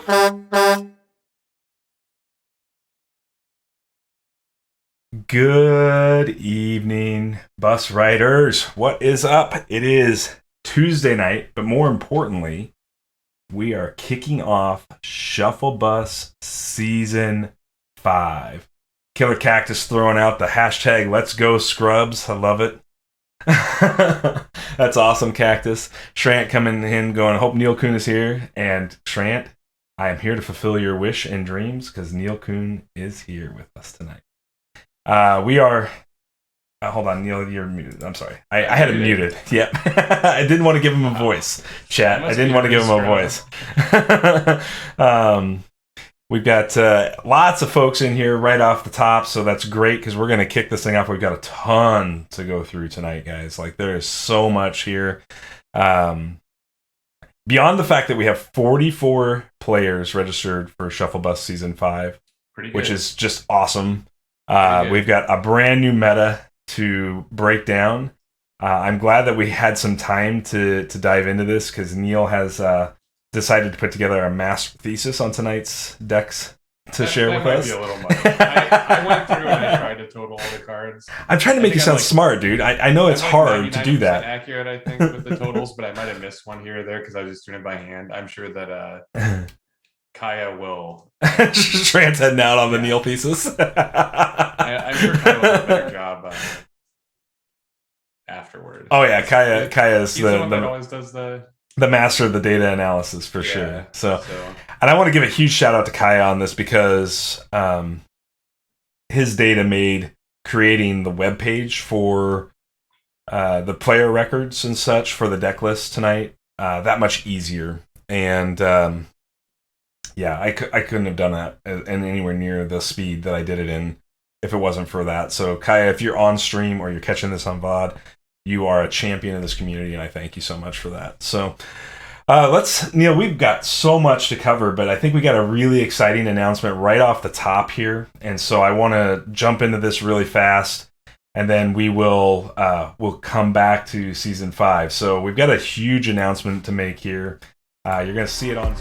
Good evening, bus riders. What is up? It is Tuesday night, but more importantly, we are kicking off Shufflebus Season 5. Killer Cactus throwing out the hashtag Let's Go Scrubs. I love it. That's awesome, Cactus. Shrant coming in going, hope Neil Kuhn is here. And Shrant, I am here to fulfill your wish and dreams because Neil Kuhn is here with us tonight. We are. Hold on, Neil, you're muted. I'm sorry. I had him muted. Yep. I didn't want to give him a voice, chat. I didn't want to give him a voice. We've got lots of folks in here right off the top, so that's great because we're going to kick this thing off. We've got a ton to go through tonight, guys. Like, there is so much here. Beyond the fact that we have 44 players registered for Shufflebus Season 5, which is just awesome. We've got a brand new meta to break down. I'm glad that we had some time to dive into this because Neil has decided to put together a master thesis on tonight's decks to share with us. Be a little much. I went through and I tried to total all the cards. I'm trying to make you sound smart, dude. I know it's hard to do that. Accurate, I think, with the totals, but I might have missed one here or there because I was just doing it by hand. I'm sure that Kaya will. Shrant's heading out on the Neil pieces. I'm sure Kaya will do a better job afterward. Oh yeah, Kaya is the one that always does the master of the data analysis for sure. So, and I want to give a huge shout out to Kaya on this because his data made creating the web page for the player records and such for the deck list tonight that much easier. And yeah, I couldn't have done that in anywhere near the speed that I did it in if it wasn't for that. So Kaya, if you're on stream or you're catching this on VOD, you are a champion of this community, and I thank you so much for that. So Neil, we've got so much to cover, but I think we got a really exciting announcement right off the top here. And so I want to jump into this really fast, and then we'll come back to Season 5. So we've got a huge announcement to make here. You're going to see it on...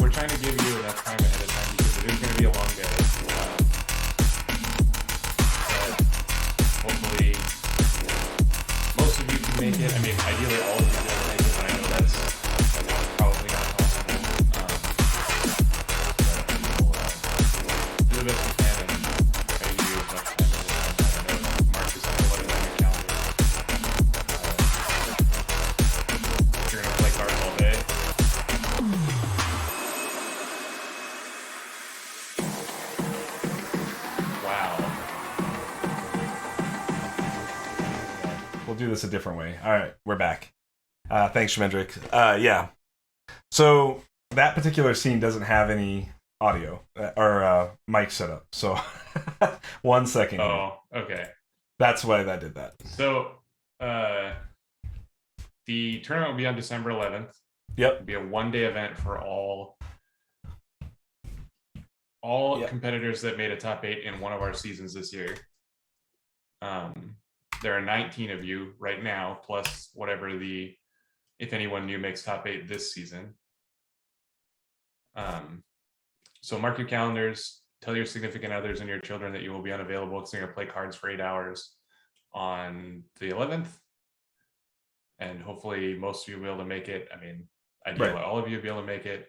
We're trying to give you enough time ahead of time because it is going to be a long day. But hopefully, most of you can make it. I mean, ideally, all of you can make it, but I know that's probably not possible. But we'll do the best we can and try to give you as much time as we can. I know Mark is going to let it on your calendar. You're going to play cards all day. We'll do this a different way. All right, we're back. Thanks, Shmendrick. Yeah. So that particular scene doesn't have any audio or mic set up. So 1 second. Oh, okay. That's why I did that. So the tournament will be on December 11th. Yep. It'll be a one-day event for all competitors that made a top 8 in one of our seasons this year. There are 19 of you right now, plus whatever if anyone new makes top 8 this season. So mark your calendars, tell your significant others and your children that you will be unavailable because you're going to play cards for 8 hours on the 11th. And hopefully most of you will be able to make it. I mean, ideally all of you will be able to make it,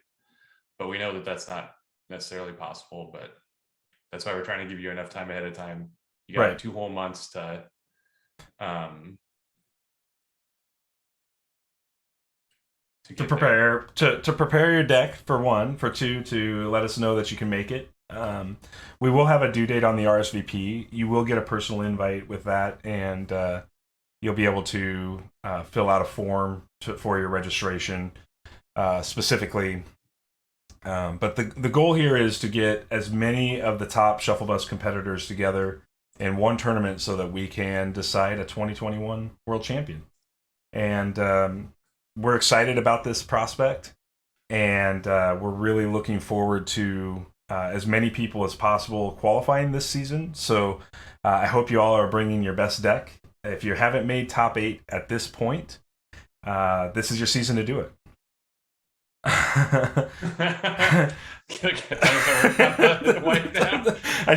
but we know that that's not necessarily possible, but that's why we're trying to give you enough time ahead of time You got 2 whole months to prepare to prepare your deck, for one, for two, to let us know that you can make it. We will have a due date on the RSVP. You will get a personal invite with that, and you'll be able to fill out a form for your registration specifically. But the goal here is to get as many of the top Shufflebus competitors together in one tournament so that we can decide a 2021 world champion. And we're excited about this prospect, and we're really looking forward to as many people as possible qualifying this season. So I hope you all are bringing your best deck. If you haven't made top 8 at this point, this is your season to do it. I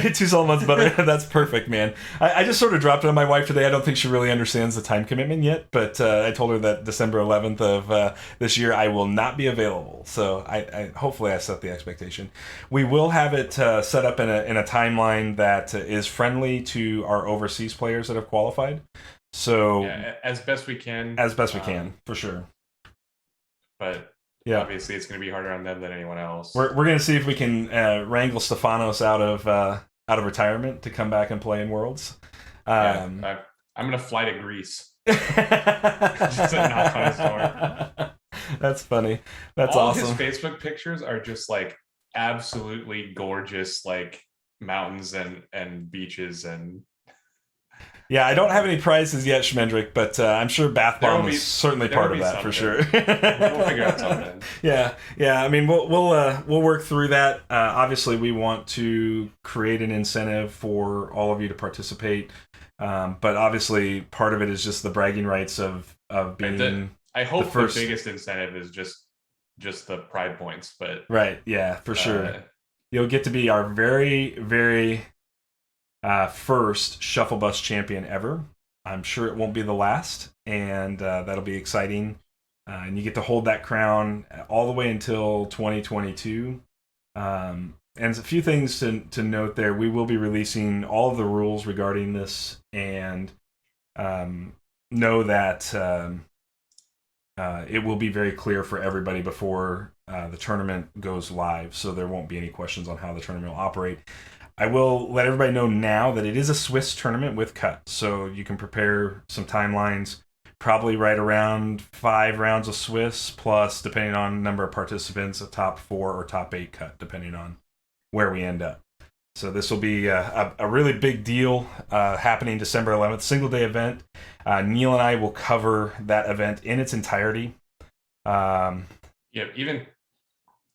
did 2 solid months, but that's perfect, man. I just sort of dropped it on my wife today. I don't think she really understands the time commitment yet, but I told her that December 11th of this year I will not be available. So I hopefully I set the expectation. We will have it set up in a timeline that is friendly to our overseas players that have qualified. So as best we can. As best we can, for sure. But obviously, it's going to be harder on them than anyone else. We're going to see if we can wrangle Stefanos out of retirement to come back and play in Worlds. I'm going to fly to Greece. Just a knock on his door. That's funny. That's all awesome. All his Facebook pictures are just like absolutely gorgeous, like mountains and beaches and. Yeah, I don't have any prizes yet, Schmendrick, but I'm sure bath bomb is certainly part of that for sure. We'll figure out something. Yeah. I mean, we'll work through that. Obviously, we want to create an incentive for all of you to participate, but obviously, part of it is just the bragging rights of being. I hope the biggest incentive is just the pride points, but for sure. You'll get to be our very, very. First Shufflebus champion ever. I'm sure it won't be the last, and that'll be exciting. And you get to hold that crown all the way until 2022. And a few things to note there. We will be releasing all of the rules regarding this, and know that it will be very clear for everybody before the tournament goes live, so there won't be any questions on how the tournament will operate. I will let everybody know now that it is a Swiss tournament with cut, so you can prepare some timelines, probably right around 5 rounds of Swiss, plus, depending on number of participants, a top 4 or top 8 cut, depending on where we end up. So this will be a really big deal happening December 11th, single day event. Neil and I will cover that event in its entirety. Even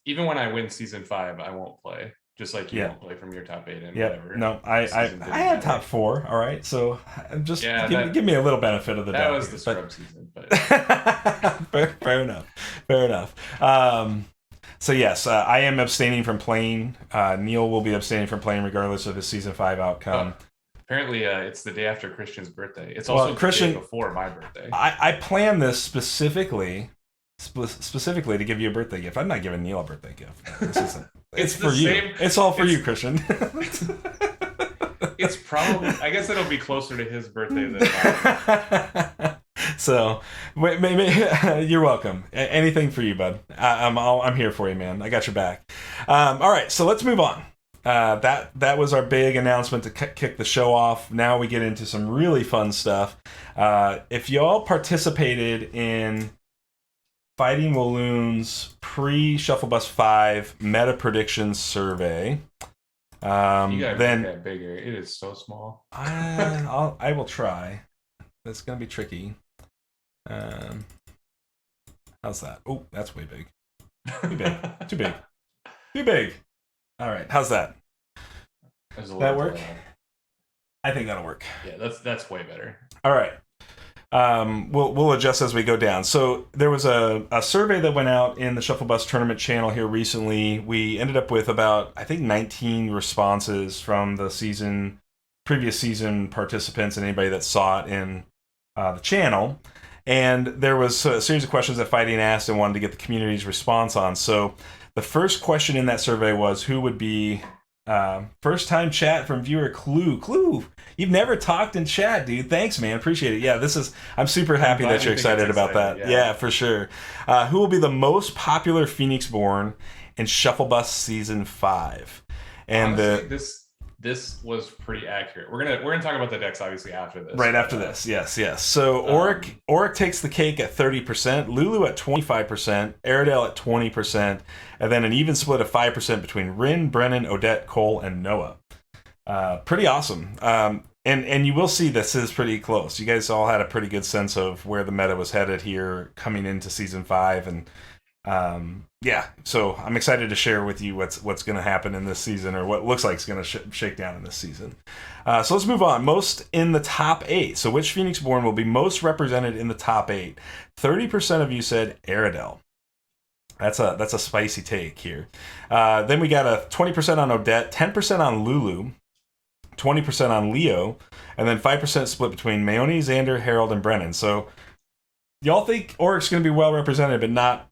when I win season 5, I won't play. Just like you won't play from your top 8 and whatever. No, I had top 4. All right, so just give me a little benefit of the doubt. That was the scrub season, but fair enough. So yes, I am abstaining from playing. Neil will be abstaining from playing regardless of his season 5 outcome. Apparently, it's the day after Christian's birthday. It's also the day before my birthday. I planned this specifically to give you a birthday gift. I'm not giving Neil a birthday gift. This isn't. It's for you. It's all for you, Christian. It's probably. I guess it'll be closer to his birthday than mine. So, maybe you're welcome. Anything for you, bud. I'm here for you, man. I got your back. All right, so let's move on. That was our big announcement to kick the show off. Now we get into some really fun stuff. If y'all participated in Fighting Walloon's pre-Shufflebus 5 meta predictions survey. You gotta make that bigger. It is so small. I will try. That's gonna be tricky. How's that? Oh, that's way big. Too big. All right, how's that? Does that work? I think that'll work. Yeah, that's way better. All right. We'll adjust as we go down. So there was a survey that went out in the Shufflebus tournament channel here recently. We ended up with about, I think, 19 responses from the previous season participants and anybody that saw it in the channel. And there was a series of questions that Fighting asked and wanted to get the community's response on. So the first question in that survey was, who would be First time chat from viewer Clue. You've never talked in chat, dude. Thanks, man. Appreciate it. Yeah, I'm super happy that you're excited about that. Yeah, for sure. Who will be the most popular Phoenix-born in Shufflebus season 5? And honestly, this was pretty accurate. We're gonna talk about the decks obviously after this. Right after this, yes. So Auric takes the cake at 30%, Lulu at 25%, Aerodale at 20%, and then an even split of 5% between Rin, Brennan, Odette, Cole, and Noah. Pretty awesome. And you will see this is pretty close. You guys all had a pretty good sense of where the meta was headed here coming into season 5, and yeah, so I'm excited to share with you what's going to happen in this season, or what looks like it's going to shake down in this season. So let's move on. Most in the top 8. So which Phoenix-born will be most represented in the top 8? 30% of you said Aerodale. That's a spicy take here. Then we got a 20% on Odette, 10% on Lulu, 20% on Leo, and then 5% split between Maoni, Xander, Harold, and Brennan. So y'all think Auric's going to be well represented, but not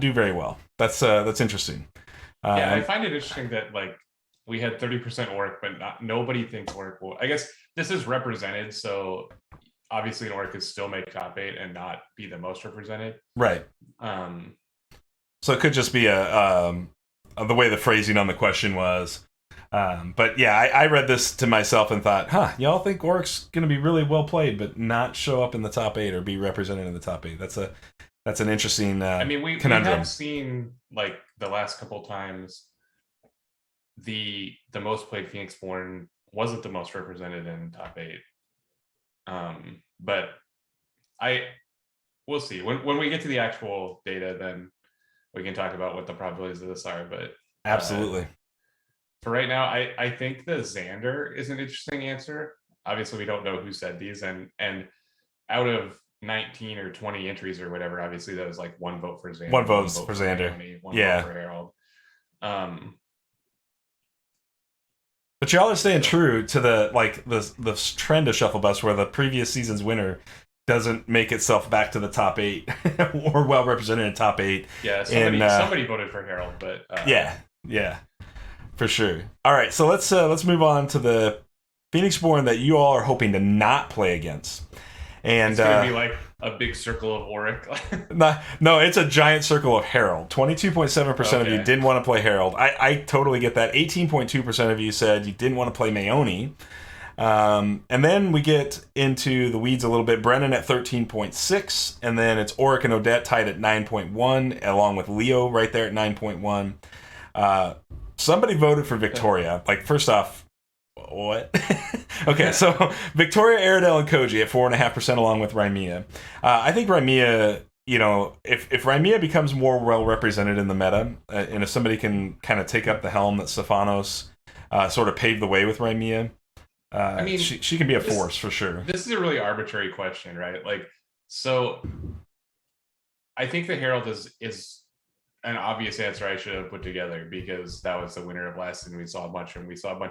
do very well. That's interesting. Yeah, I find it interesting that like we had 30% Auric, but nobody thinks Auric will. I guess this is represented, so obviously an Auric could still make top 8 and not be the most represented. Right. So it could just be the way the phrasing on the question was. But yeah, I read this to myself and thought, y'all think Auric's going to be really well played, but not show up in the top 8 or be represented in the top 8. That's an interesting I mean, we have seen like the last couple times the most played Phoenix-born wasn't the most represented in top 8. But we'll see. When we get to the actual data, then we can talk about what the probabilities of this are. But absolutely. For right now, I think the Xander is an interesting answer. Obviously, we don't know who said these, and out of 19 or 20 entries or whatever, obviously that was like one vote for Xander, one vote for Xander, Naomi, one vote for Harold. But y'all are staying true to the trend of Shufflebus, where the previous season's winner doesn't make itself back to the top 8 or well represented in top 8. Yeah, somebody voted for Harold, but yeah, for sure. All right, so let's move on to the Phoenix-born that you all are hoping to not play against. And it's gonna be like a big circle of Auric. No, it's a giant circle of Harold. 22.7% of you didn't want to play Harold. I totally get that. 18.2% of you said you didn't want to play Maoni. And then we get into the weeds a little bit. Brennan at 13.6, and then it's Auric and Odette tied at 9.1, along with Leo right there at 9.1. Somebody voted for Victoria. Like, first off, what? Okay, so Victoria, Aerodale, and Koji at 4.5%, along with Rymia. I think Rymia, if Rymia becomes more well represented in the meta, and if somebody can kind of take up the helm that Stefanos sort of paved the way with Rymia, I mean, she can be a force for sure. This is a really arbitrary question, right? Like, so I think the Herald is an obvious answer I should have put together, because that was the winner of last season. We saw a bunch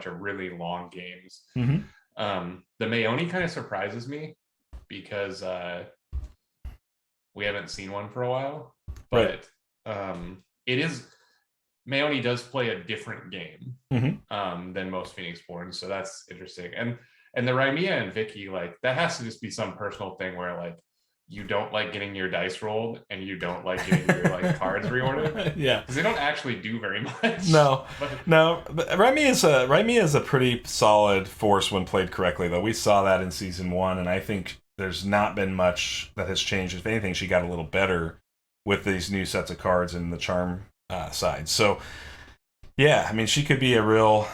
of really long games. Mm-hmm. The Maoni kind of surprises me, because we haven't seen one for a while, but it is, Maoni does play a different game than most Phoenix-born, so that's interesting. And the Rymia and Vicky, like, that has to just be some personal thing where like you don't like getting your dice rolled and you don't like getting your like cards reordered. Yeah, because they don't actually do very much. No. But Rymia is a pretty solid force when played correctly, though. We saw that in season 1, and I think there's not been much that has changed. If anything, she got a little better with these new sets of cards in the charm side. So yeah, I mean, she could be a real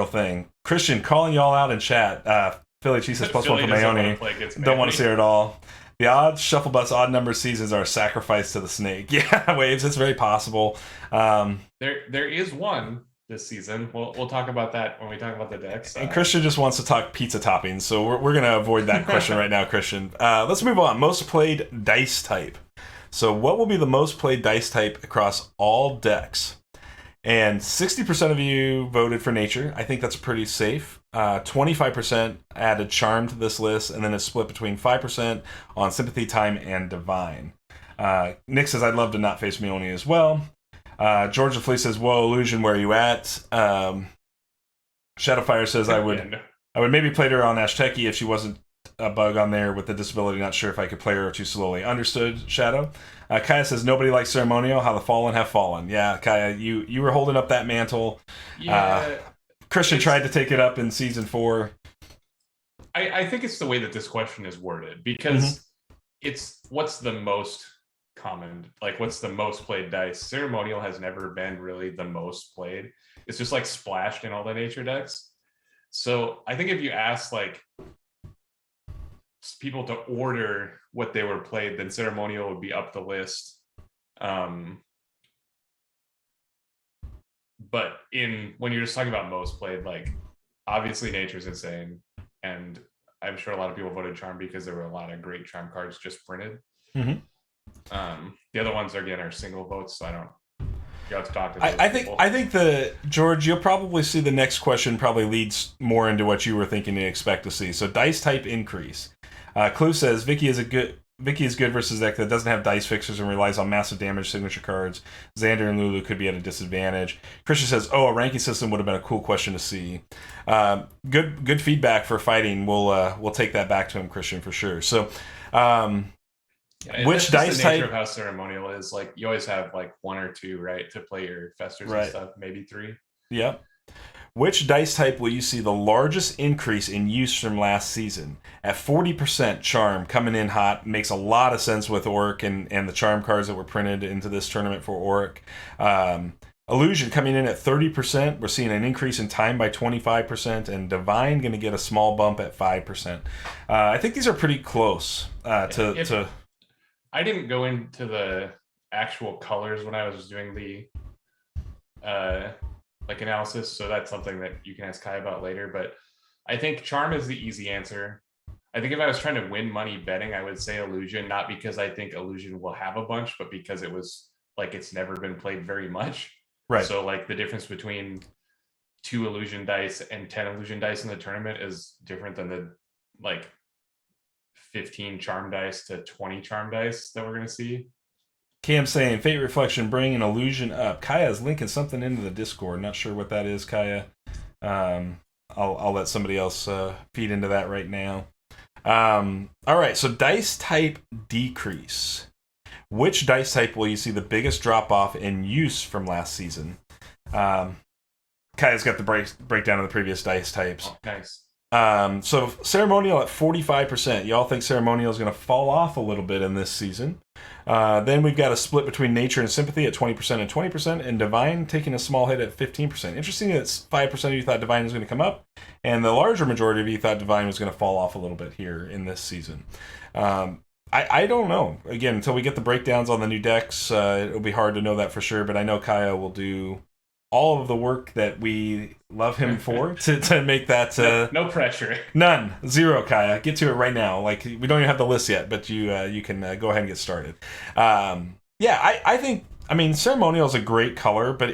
thing. Christian calling y'all out in chat. Philly Cheese says +1 for Maoni. Don't want to see her at all. The Shufflebus odd number seasons are a sacrifice to the snake. Yeah, Waves, it's very possible. There is one this season. We'll talk about that when we talk about the decks. And Christian just wants to talk pizza toppings, so we're going to avoid that question right now, Christian. Let's move on. Most played dice type. So what will be the most played dice type across all decks? And 60% of you voted for nature. I think that's pretty safe. 25% added charm to this list, and then it's split between 5% on sympathy, time, and divine. Nick says, I'd love to not face Maoni as well. Georgia Flea says, "Whoa, Illusion, where are you at?" Shadowfire says, "I would maybe play her on Ashteki if she wasn't a bug on there with the disability. Not sure if I could play her too slowly." Understood, Shadow. Kaya says, "Nobody likes Ceremonial. How the fallen have fallen." Yeah, Kaya, you were holding up that mantle. Yeah, Christian tried to take it up in season 4. I think it's the way that this question is worded, because it's what's the most common, like what's the most played dice. Ceremonial has never been really the most played. It's just like splashed in all the nature decks. So I think if you ask like people to order what they were played, then Ceremonial would be up the list. But when you're just talking about most played, like obviously Nature's insane, and I'm sure a lot of people voted Charm because there were a lot of great Charm cards just printed. The other ones again are single votes, so I don't. You have to talk to those people. I think George, you'll probably see the next question probably leads more into what you were thinking to expect to see. So dice type increase. Clue says Vicky is good versus deck that doesn't have dice fixers and relies on massive damage signature cards. Xander and Lulu could be at a disadvantage. Christian says, "Oh, a ranking system would have been a cool question to see." Good feedback for fighting. We'll take that back to him, Christian, for sure. So, which dice the type? Nature of how Ceremonial is, like you always have like 1 or 2, right, to play your festers and stuff, maybe 3. Yep. Which dice type will you see the largest increase in use from last season? At 40%, Charm coming in hot. Makes a lot of sense with Auric and the Charm cards that were printed into this tournament for Auric. Illusion coming in at 30%. We're seeing an increase in time by 25%. And Divine going to get a small bump at 5%. I think these are pretty close to... I didn't go into the actual colors when I was doing the... analysis, so that's something that you can ask Kai about later. But I think Charm is the easy answer. I think if I was trying to win money betting, I would say Illusion, not because I think Illusion will have a bunch, but because it was like it's never been played very much. Right. So like the difference between 2 Illusion dice and 10 Illusion dice in the tournament is different than the like 15 Charm dice to 20 Charm dice that we're going to see. Cam saying, Fate Reflection, bring an Illusion up. Kaya's linking something into the Discord. Not sure what that is, Kaya. I'll let somebody else feed into that right now. All right, so dice type decrease. Which dice type will you see the biggest drop-off in use from last season? Kaya's got the breakdown of the previous dice types. Oh, nice. So Ceremonial at 45%. Y'all think Ceremonial is going to fall off a little bit in this season. Then we've got a split between Nature and Sympathy at 20% and 20%, and Divine taking a small hit at 15%. Interesting that 5% of you thought Divine was going to come up, and the larger majority of you thought Divine was going to fall off a little bit here in this season. I don't know. Again, until we get the breakdowns on the new decks, it'll be hard to know that for sure, but I know Kaya will do all of the work that we love him for to make that... no pressure. None. Zero, Kaya. Get to it right now. Like, we don't even have the list yet, but you can go ahead and get started. I think... I mean, Ceremonial is a great color, but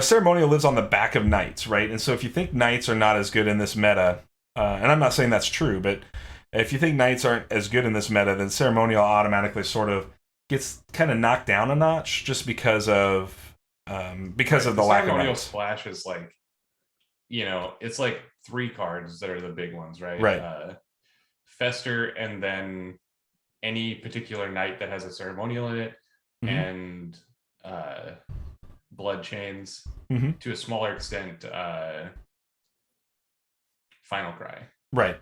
Ceremonial lives on the back of Knights, right? And so if you think Knights are not as good in this meta, and I'm not saying that's true, but if you think Knights aren't as good in this meta, then Ceremonial automatically sort of gets kind of knocked down a notch just because of the lack of Knights. Splash is like, it's like 3 cards that are the big ones, right? Right. Fester, and then any particular Knight that has a Ceremonial in it, and Blood Chains, to a smaller extent, Final Cry. Right.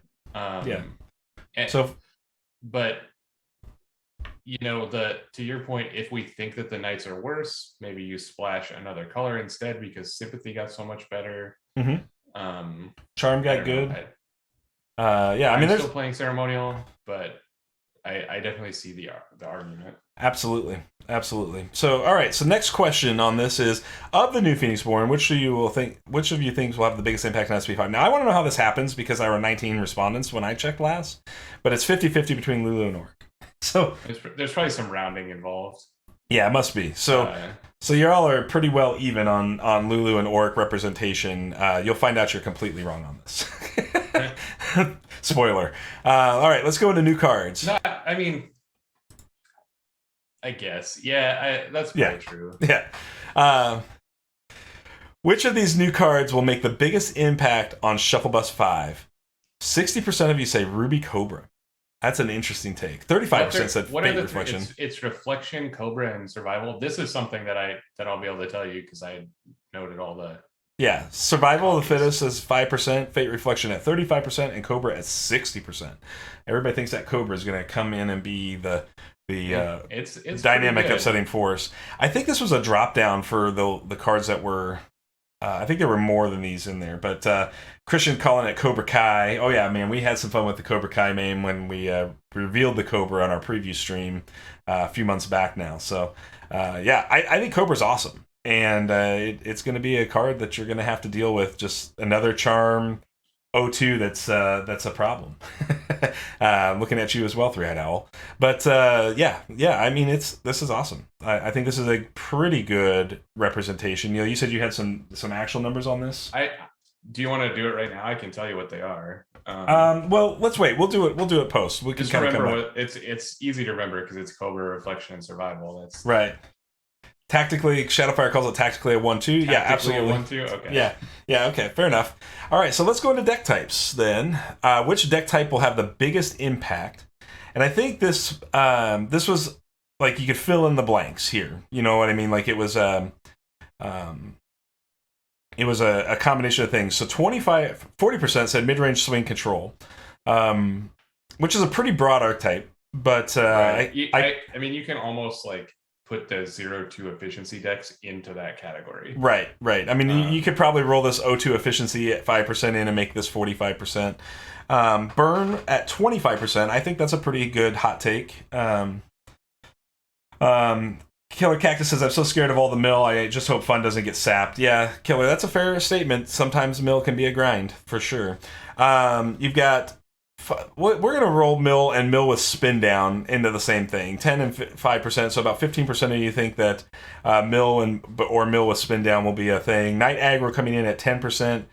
To your point, if we think that the Knights are worse, maybe you splash another color instead because Sympathy got so much better. Charm got good. I'm still playing Ceremonial, but I definitely see the argument. Absolutely. So, all right. So, next question on this is: of the new Phoenixborn, which of you thinks will have the biggest impact on SP5? Now, I want to know how this happens because there were 19 respondents when I checked last, but it's 50-50 between Lulu and Auric. So there's probably some rounding involved. Yeah, it must be. So y'all are pretty well even on Lulu and Auric representation. You'll find out you're completely wrong on this. Spoiler. All right, let's go into new cards. No, I mean, I guess. Yeah, that's probably true. Yeah. Which of these new cards will make the biggest impact on Shufflebus 5? 60% of you say Ruby Cobra. That's an interesting take. 35% said Fate Reflection. It's Reflection, Cobra, and Survival. This is something that I'll be able to tell you because I noted all the. Yeah, Survival of the Fittest is 5%, Fate Reflection at 35%, and Cobra at 60%. Everybody thinks that Cobra is going to come in and be the it's dynamic upsetting force. I think this was a drop down for the cards that were. I think there were more than these in there, but Christian calling it Cobra Kai. Oh yeah, man, we had some fun with the Cobra Kai meme when we revealed the Cobra on our preview stream a few months back now. So yeah, I think Cobra's awesome, and it's going to be a card that you're going to have to deal with. Just another charm O2 that's a problem. Looking at you as well, Three-Eyed Owl. But yeah. I mean, this is awesome. I think this is a pretty good representation. You said you had some actual numbers on this. Do you want to do it right now? I can tell you what they are. Well, let's wait. We'll do it post. We can kind of remember it's easy to remember because it's Cobra, Reflection, and Survival. That's right. Tactically, Shadowfire calls it tactically a 1/2. Yeah, absolutely. 1/2. Okay. Yeah. Okay. Fair enough. All right. So let's go into deck types then. Which deck type will have the biggest impact? And I think this was like you could fill in the blanks here. You know what I mean? Like it was a combination of things. So 40% said mid-range swing control, which is a pretty broad archetype. But right. I mean, you can almost like put the 0-2 efficiency decks into that category. Right. I mean, you could probably roll this O2 efficiency at 5% in and make this 45%. Burn at 25%. I think that's a pretty good hot take. Killer Cactus says, I'm so scared of all the mill, I just hope fun doesn't get sapped. Yeah, Killer, that's a fair statement. Sometimes mill can be a grind, for sure. You've got... We're going to roll mill and mill with spin down into the same thing. 10 and 5%, so about 15% of you think that mill or mill with spin down will be a thing. Night aggro coming in at 10%,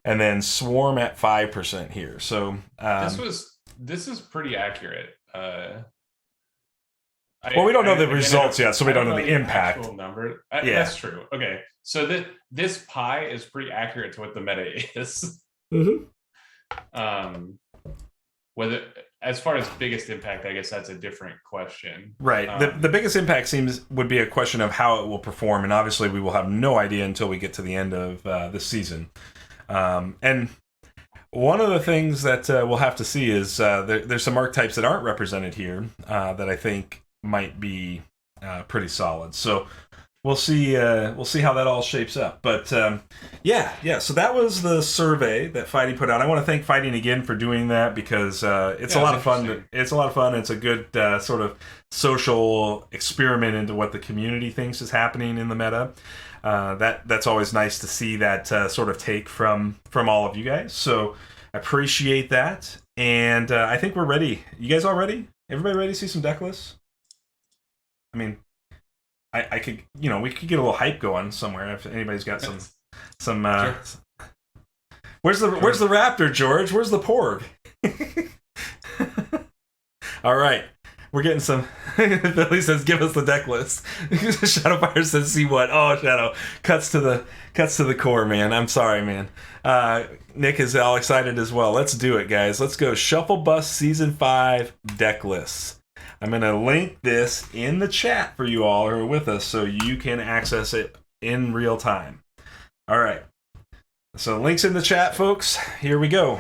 and then swarm at 5% here. So this is pretty accurate. Well, we don't know the results yet, so we don't know the impact. Number. That's true. Okay, so this pie is pretty accurate to what the meta is. Mm-hmm. Whether, as far as biggest impact, I guess that's a different question. Right. The biggest impact would be a question of how it will perform, and obviously we will have no idea until we get to the end of this season. And one of the things that we'll have to see is there's some archetypes that aren't represented here that I think might be pretty solid. So we'll see how that all shapes up. But yeah. So that was the survey that Fighting put out. I want to thank Fighting again for doing that because it's a lot of fun. It's a lot of fun. It's a good sort of social experiment into what the community thinks is happening in the meta. That's always nice to see that sort of take from all of you guys. So I appreciate that. And I think we're ready. You guys all ready? Everybody ready to see some deck lists? I mean, I could, we could get a little hype going somewhere if anybody's got some. Sure. Where's the raptor, George? Where's the porg? All right, we're getting some. Billy says, "Give us the deck list." Shadowfire says, "See what?" Oh, Shadow cuts to the core, man. I'm sorry, man. Nick is all excited as well. Let's do it, guys. Let's go. Shufflebus Season 5 deck lists. I'm going to link this in the chat for you all who are with us so you can access it in real time. All right. So links in the chat, folks. Here we go.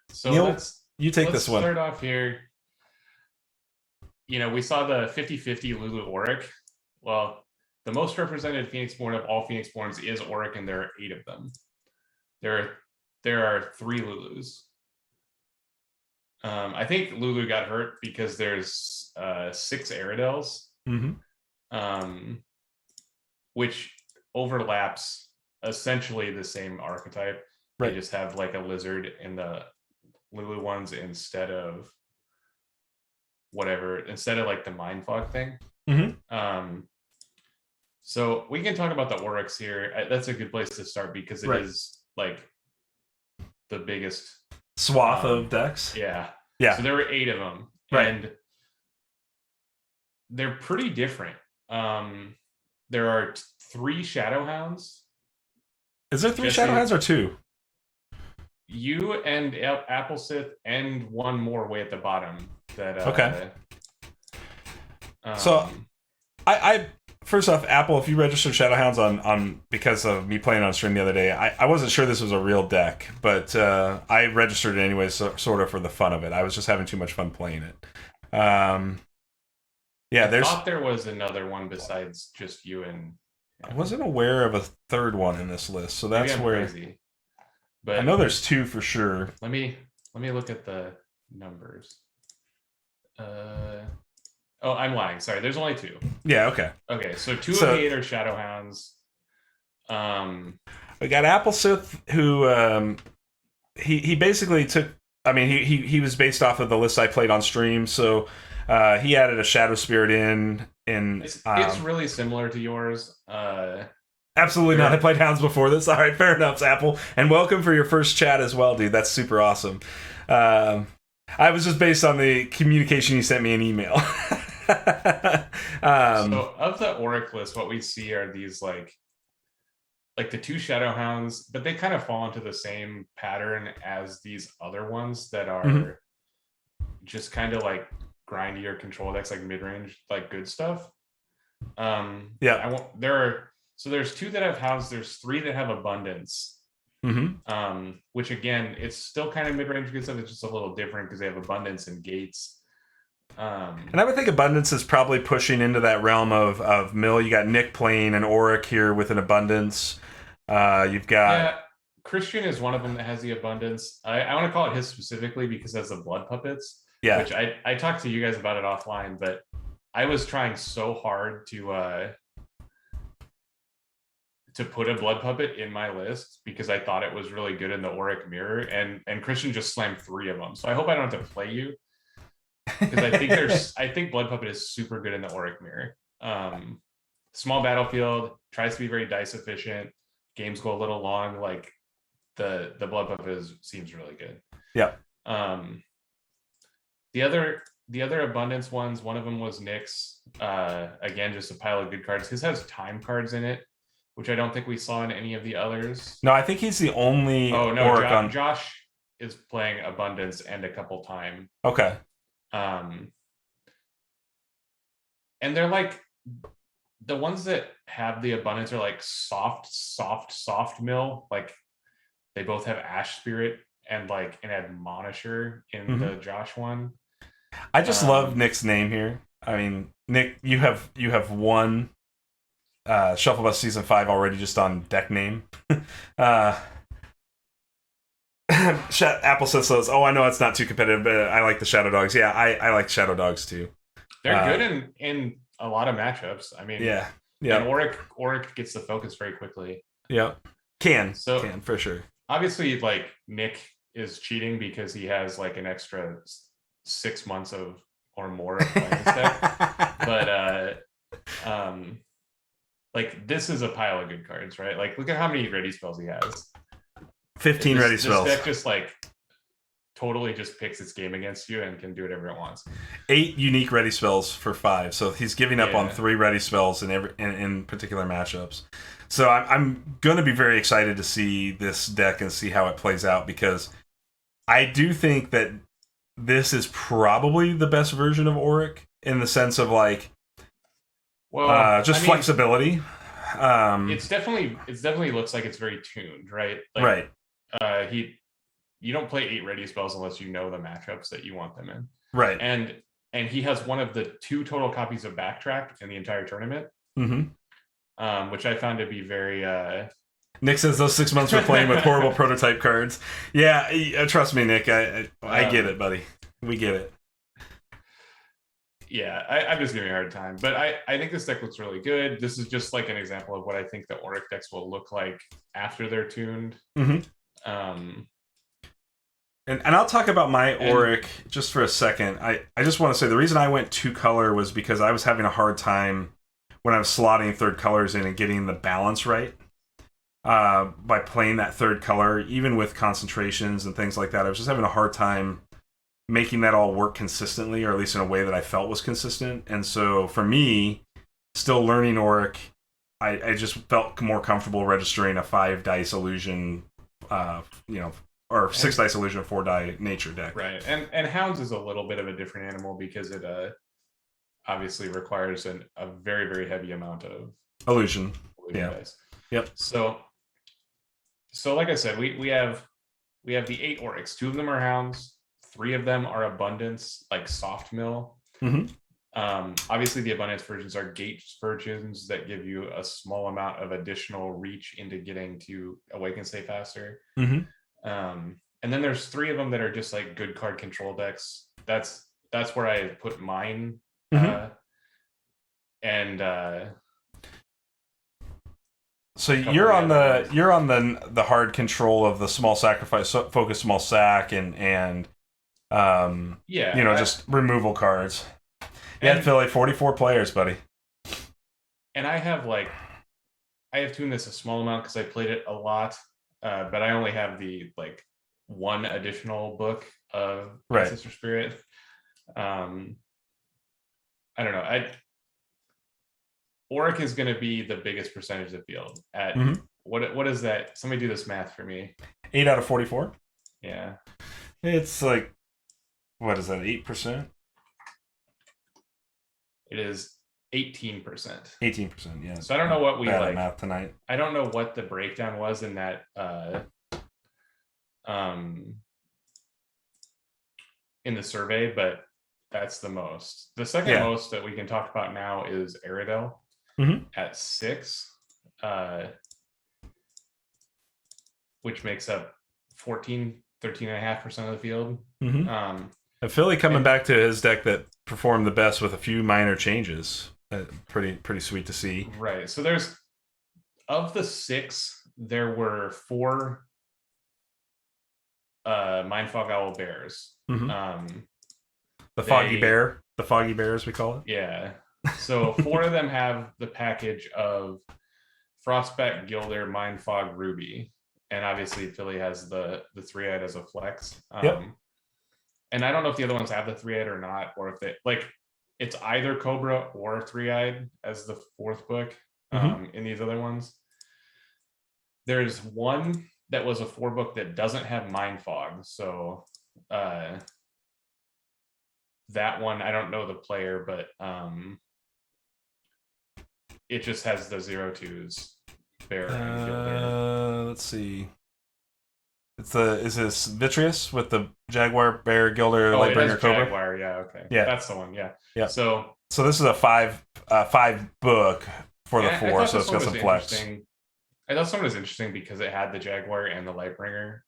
So Neil, you take this one. Let's start off here. We saw the 50-50 Lulu Auric. Well, the most represented Phoenix-born of all Phoenix-borns is Auric, and there are 8 of them. There are 3 Lulus. I think Lulu got hurt because there's 6 Aerodels, which overlaps essentially the same archetype. Right. They just have like a lizard in the Lulu ones instead of like the Mind Fog thing. So we can talk about the Oryx here. That's a good place to start because it is like the biggest swath of decks. Yeah. So there were 8 of them. Right. And they're pretty different. There are 3 Shadowhounds. Is there 3 Shadowhounds or 2? You and Applesith and one more way at the bottom. That okay. So, I first off, Apple, if you registered Shadowhounds on because of me playing on stream the other day, I wasn't sure this was a real deck, but I registered it anyway, sort of for the fun of it. I was just having too much fun playing it. Yeah, I thought there was another one besides just you and. I wasn't aware of a third one in this list, so that's where. Crazy. But I know there's 2 for sure. Let me look at the numbers. Oh, I'm lying. Sorry, there's only 2. Yeah, okay. Okay, so 2 of the 8 are Shadowhounds. We got Applesith, who he basically took. I mean, he was based off of the list I played on stream, so he added a Shadow Spirit in. It's really similar to yours. Absolutely not. I played Hounds before this. All right, fair enough, Apple. And welcome for your first chat as well, dude. That's super awesome. I was just based on the communication you sent me in email. So of the Auric list, what we see are these like the 2 Shadowhounds, but they kind of fall into the same pattern as these other ones that are just kind of like grindier control decks, like mid-range, like good stuff. So there's 2 that have Hounds. There's 3 that have Abundance. Which again, it's still kind of mid-range good stuff. It's just a little different because they have Abundance and Gates. And I would think Abundance is probably pushing into that realm of mill. You got Nick playing an Auric here with an Abundance. You've got Christian is one of them that has the Abundance. I want to call it his specifically because it has the Blood Puppets. Yeah. Which I talked to you guys about it offline, but I was trying so hard to put a Blood Puppet in my list because I thought it was really good in the Auric Mirror, and Christian just slammed 3 of them. So I hope I don't have to play you because I think Blood Puppet is super good in the Auric Mirror. Small battlefield, tries to be very dice efficient. Games go a little long. Like the Blood Puppet seems really good. Yeah. The other Abundance ones, one of them was Nick's. Again, just a pile of good cards. His has time cards in it, which I don't think we saw in any of the others. No, I think he's the only. Oh no, Josh is playing Abundance and a couple time. Okay. And they're like the ones that have the Abundance are like soft mill. Like they both have Ash Spirit and Admonisher in the Josh one. I just love Nick's name here. I mean, Nick, you have won Shufflebus Season 5 already just on deck name. Apple says, "Oh, I know it's not too competitive, but I like the Shadow Dogs." Yeah, I like Shadow Dogs too. They're good in a lot of matchups. I mean, yeah. And Auric gets the focus very quickly. Yeah, can for sure. Obviously, like Nick is cheating because he has like an extra 6 months or more of playing this deck. But like this is a pile of good cards, right? Like look at how many ready spells he has. 15 ready spells. This deck just like totally just picks its game against you and can do whatever it wants. 8 unique ready spells for 5, so he's giving up on 3 ready spells in particular matchups. So I'm going to be very excited to see this deck and see how it plays out, because I do think that this is probably the best version of Auric in the sense of like, flexibility. It's definitely looks like it's very tuned, right? Like, right. You don't play 8 ready spells unless you know the matchups that you want them in. Right. And he has one of the 2 total copies of Backtrack in the entire tournament. Which I found to be very Nick says those 6 months were playing with horrible prototype cards. Yeah, trust me, Nick. I get it, buddy. We get it. Yeah, I'm just giving you a hard time. But I think this deck looks really good. This is just like an example of what I think the Auric decks will look like after they're tuned. And I'll talk about my Auric just for a second. I just want to say the reason I went 2 color was because I was having a hard time when I was slotting third colors in and getting the balance right. By playing that third color, even with concentrations and things like that, I was just having a hard time making that all work consistently, or at least in a way that I felt was consistent. And so for me, still learning Auric, I just felt more comfortable registering a 5 dice illusion, or 6 dice illusion, 4 die nature deck. Right, and Hounds is a little bit of a different animal because it obviously requires a very, very heavy amount of illusion dice. Yep. So like I said, we have the 8 Aurics. 2 of them are Hounds. 3 of them are Abundance, like soft mill. Obviously, the Abundance versions are gate versions that give you a small amount of additional reach into getting to Awaken Stay faster. And then there's 3 of them that are just like good card control decks. That's where I put mine. So you're on the hard control of the small sacrifice, focus small sack, and just removal cards. Yeah, Philly, 44 players, buddy. And I have tuned this a small amount because I played it a lot, but I only have the 1 additional book of Sister Spirit. I don't know. Auric is going to be the biggest percentage of the field. At what is that? Somebody do this math for me. 8 out of 44. Yeah, it's like, what is that? 8%. It is 18%. 18%, yeah. So I don't know what we like math tonight. I don't know what the breakdown was in that in the survey, but that's the most. The second most that we can talk about now is Aerodel at 6, which makes up 13.5% of the field. Philly coming back to his deck that performed the best with a few minor changes. Pretty sweet to see. Right. So there's, of the 6, there were 4 Mindfog Owl Bears. The Foggy Bear, as we call it. Yeah. So 4 of them have the package of Frostback, Gilder, Mindfog, Ruby, and obviously Philly has the 3-eyed as a flex. And I don't know if the other ones have the 3-eyed or not, or if they it's either Cobra or 3-eyed as the 4th book in these other ones. There's one that was a 4 book that doesn't have Mind Fog. So that one, I don't know the player, but it just has the 0-2s. Bear and Gilder. Let's see. Is this Vitreous with the Jaguar, Bear, Gilder, Lightbringer, Cobra? Jaguar, yeah, okay. Yeah. That's the one, yeah. So this is a 5 book for the 4, so it's got some flex. I thought someone was interesting because it had the Jaguar and the Lightbringer.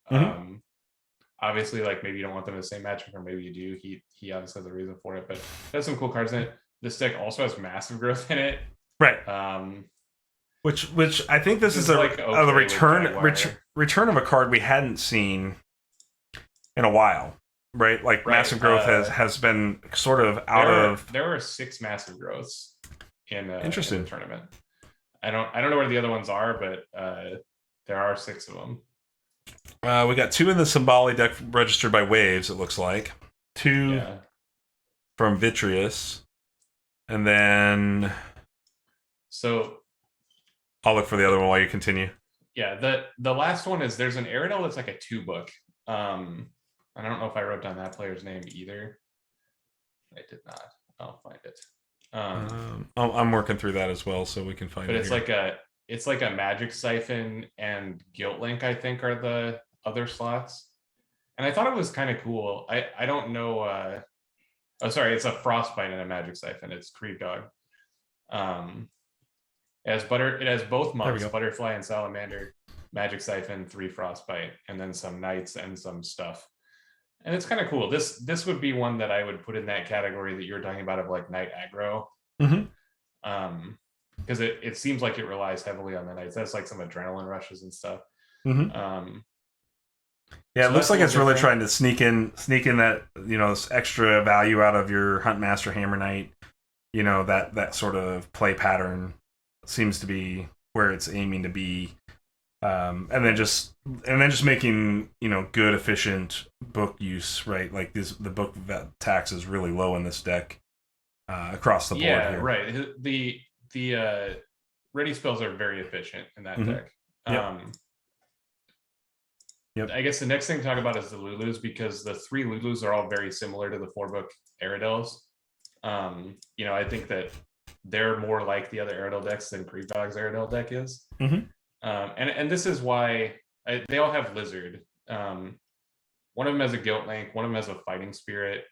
Obviously, maybe you don't want them in the same matchup, or maybe you do. He obviously has a reason for it, but it has some cool cards in it. This deck also has massive growth in it. Right. Which I think this is a return of a card we hadn't seen in a while, right? Massive growth has been sort of There were 6 massive growths in the tournament. I don't know where the other ones are, but there are 6 of them. We got 2 in the Symbolic deck registered by Waves. It looks like 2 from Vitreous, and then I'll look for the other one while you continue. Yeah, the last one is there's an Aerodel that's like a 2 book. I don't know if I wrote down that player's name either. I did not. I'll find it. I'm working through that as well, so we can find it. But it's like a Magic Siphon and Guilt Link, I think, are the other slots. And I thought it was kind of cool. I don't know. It's a Frostbite and a Magic Siphon. It's Creed Dog. It has both monks, Butterfly and Salamander, Magic Siphon, 3 Frostbite, and then some Knights and some stuff. And it's kind of cool. This would be one that I would put in that category that you were talking about of Knight aggro. Because it seems like it relies heavily on the Knights. That's some adrenaline rushes and stuff. Yeah, it looks like it's really trying to sneak in that, this extra value out of your Huntmaster Hammer Knight. That sort of play pattern seems to be where it's aiming to be. And then just making good efficient book use, right? Like the book tax is really low in this deck across the board here. Right. The ready spells are very efficient in that deck. Yep. I guess the next thing to talk about is the Lulus, because the 3 Lulus are all very similar to the 4-book Aerodels. I think that they're more like the other Aerodel decks than Preveil's Aerodel deck is. And this is why they all have Lizard. One of them has a Guilt Link, one of them has a Fighting Spirit.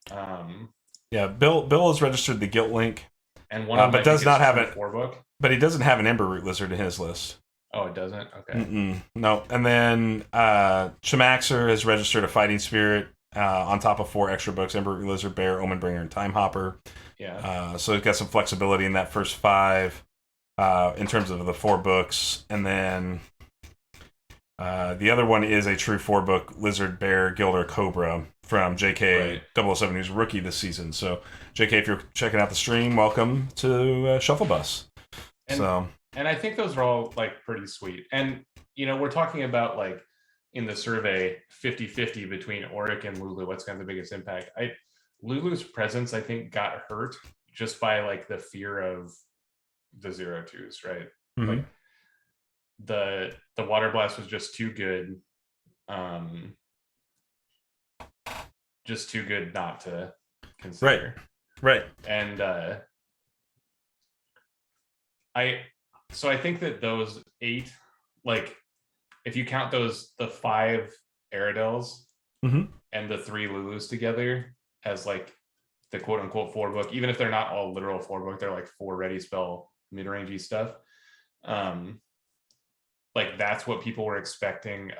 Bill has registered the Guilt Link, and one of them but does not have it 4-book. But he doesn't have an Ember Root Lizard in his list. Oh, it doesn't? Okay. No. And then Chamaxer has registered a Fighting Spirit on top of 4 extra books: Ember Root Lizard, Bear, Omenbringer, and Time Hopper. Yeah. So he's got some flexibility in that first 5 in terms of the 4 books. And then the other one is a true 4-book Lizard, Bear, Gilder, Cobra from JK 007, who's rookie this season. So, JK, if you're checking out the stream, welcome to Shufflebus. And I think those are all like pretty sweet. And we're talking about like in the survey 50-50 between Auric and Lulu. What's got the biggest impact? Lulu's presence, I think, got hurt just by like the fear of the 0-2s, right? Like the Water Blast was just too good. Just too good not to consider. Right. And I think that those 8, like if you count the 5 Aerodels and the 3 Lulus together as like the quote unquote 4-book, even if they're not all literal 4-book, they're like 4 ready spell mid-rangey stuff. Like that's what people were expecting.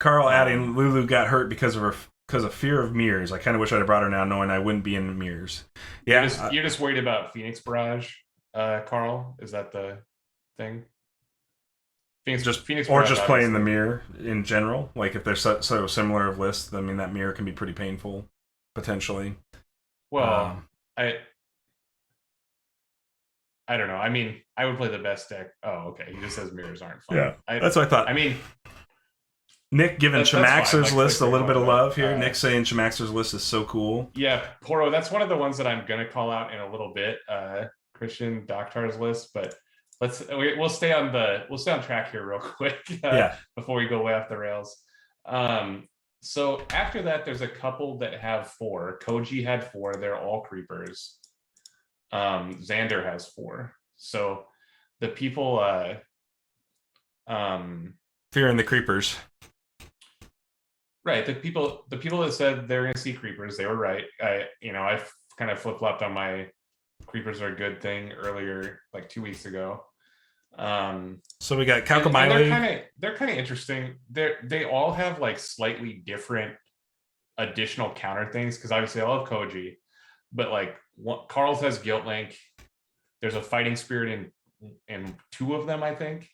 Carl adding Lulu got hurt because of fear of mirrors. I kind of wish I'd have brought her now, knowing I wouldn't be in mirrors. Yeah, you're just worried about Phoenix Barrage, Carl. Is that the thing? Phoenix Barrage, or just playing the mirror in general. Like if they're so similar of lists, I mean that mirror can be pretty painful potentially. Well, I don't know. I mean, I would play the best deck. Oh, okay. He just says mirrors aren't fun. Yeah, that's what I thought. I mean, Nick giving Chamaxer's list a little bit of love here. Nick saying Chamaxer's list is so cool. Yeah, Poro, that's one of the ones that I'm gonna call out in a little bit. Christian Doctar's list, but we'll stay on track here real quick. Before we go way off the rails. So after that, there's a couple that have 4. Koji had 4. They're all creepers. Xander has 4. So the people fearing the creepers. Right. The people that said they're going to see creepers, they were right. I kind of flip-flopped on my creepers are a good thing earlier, like 2 weeks ago. So we got Kalkamile. They're kind of interesting. They all have like slightly different additional counter things, because obviously I love Koji, but like Carl's has Guilt Link. There's a Fighting Spirit in 2 of them, I think.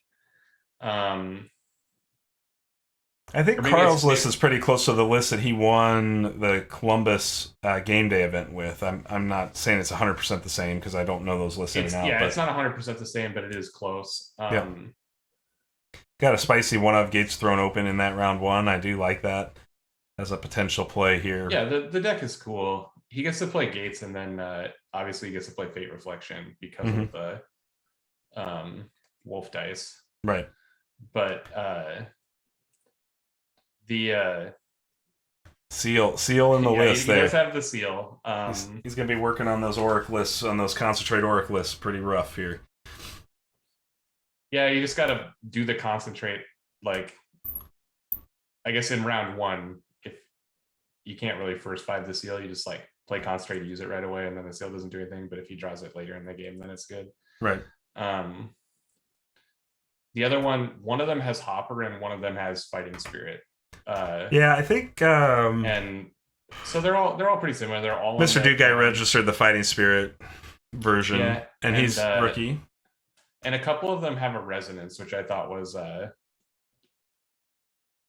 I think Carl's list is pretty close to the list that he won the Columbus game day event with. I'm not saying it's 100% the same because I don't know those lists in and out. Yeah, it's not 100% the same, but it is close. Got a spicy one of Gates Thrown Open in that round 1. I do like that as a potential play here. Yeah, the deck is cool. He gets to play Gates, and then obviously he gets to play Fate Reflection because of the Wolf dice. Right. But the seal in the list there. He does have the seal. He's going to be working on those Auric lists, on those Concentrate Auric lists, pretty rough here. Yeah, you just got to do the Concentrate, like, I guess in round 1, if you can't really first 5 the seal, you just like play Concentrate, use it right away, and then the seal doesn't do anything. But if he draws it later in the game, then it's good. Right. The other one of them has Hopper, and one of them has Fighting Spirit. I think and so they're all pretty similar. They're all Mr. Duke guy registered the Fighting Spirit version, and he's rookie. And a couple of them have a resonance, which I thought was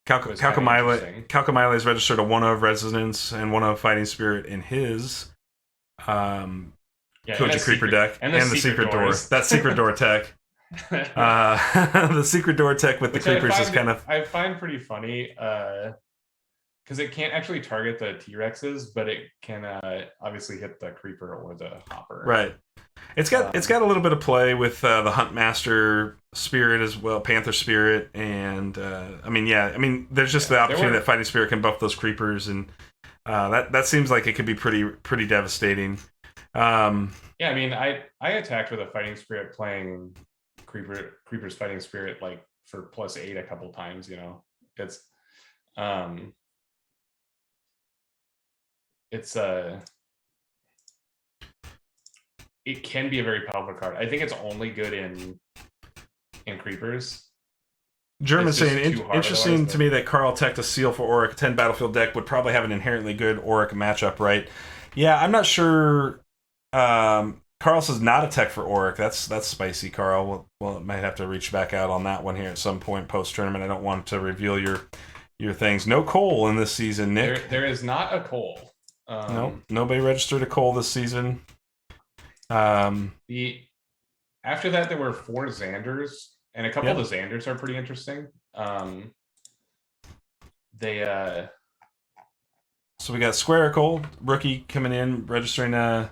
Kalkamile has registered a 1 of resonance and 1 of Fighting Spirit in his Koji Creeper deck, and the secret door. That secret door tech. The secret door tech with Which the creepers is kind of... I find pretty funny. Because it can't actually target the T-Rexes, but it can obviously hit the creeper or the hopper. Right. It's got a little bit of play with the Huntmaster spirit as well, Panther spirit, and there's just the opportunity that Fighting Spirit can buff those creepers, and that seems like it could be pretty devastating. I attacked with a Fighting Spirit playing Creeper's Fighting Spirit like for +8 a couple times. It can be a very powerful card. I think it's only good in creepers. German saying, interesting to me that Carl teched a seal for Auric. 10 battlefield deck would probably have an inherently good Auric matchup, right? Yeah, I'm not sure. Carl says not a tech for Auric. That's spicy, Carl. Well, might have to reach back out on that one here at some point post-tournament. I don't want to reveal your things. No Cole in this season, Nick. There is not a Cole. No, nobody registered a Cole this season. After that, there were 4 Xanders, and a couple of the Xanders are pretty interesting. So we got Squaricle, rookie coming in, registering a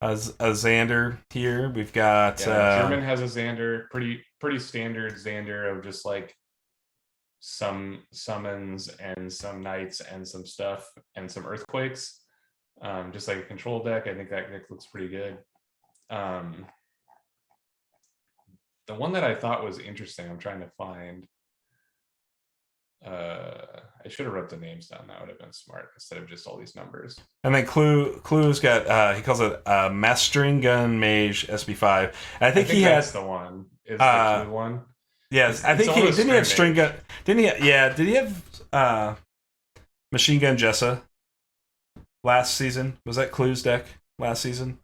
Xander here. We've got German has a Xander, pretty standard Xander of just like some summons and some knights and some stuff and some earthquakes. Just like a control deck. I think that deck looks pretty good. The one that I thought was interesting, I'm trying to find. I should have wrote the names down. That would have been smart instead of just all these numbers. And then Clue's got he calls it Mastering Gun Mage SB5. And I think he that's has the one. Is the Clue one? Yes, I think he have string gun. Didn't he? Yeah, did he have Machine Gun Jessa last season? Was that Clue's deck last season?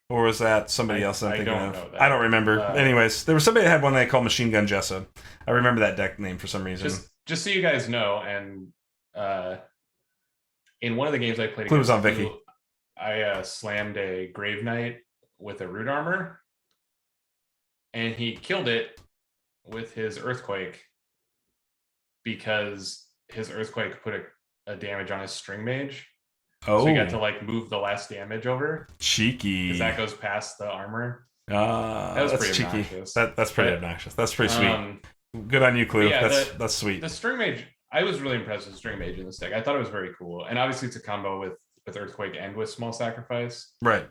Or was that somebody else I'm thinking of? I don't remember. Anyways, there was somebody that had one they called Machine Gun Jessa. I remember that deck name for some reason. Just so you guys know, and in one of the games I played, Clue was on Vicky. I slammed a Grave Knight with a Root Armor, and he killed it with his Earthquake because his Earthquake put a damage on his String Mage. Oh. So he got to like move the last damage over. Cheeky. Because that goes past the armor. That was pretty cheeky. Obnoxious. That's pretty obnoxious. That's pretty sweet. Good on you, Clue. Yeah, that's sweet. The String Mage, I was really impressed with String Mage in this deck. I thought it was very cool. And obviously it's a combo with Earthquake and with Small Sacrifice. Right.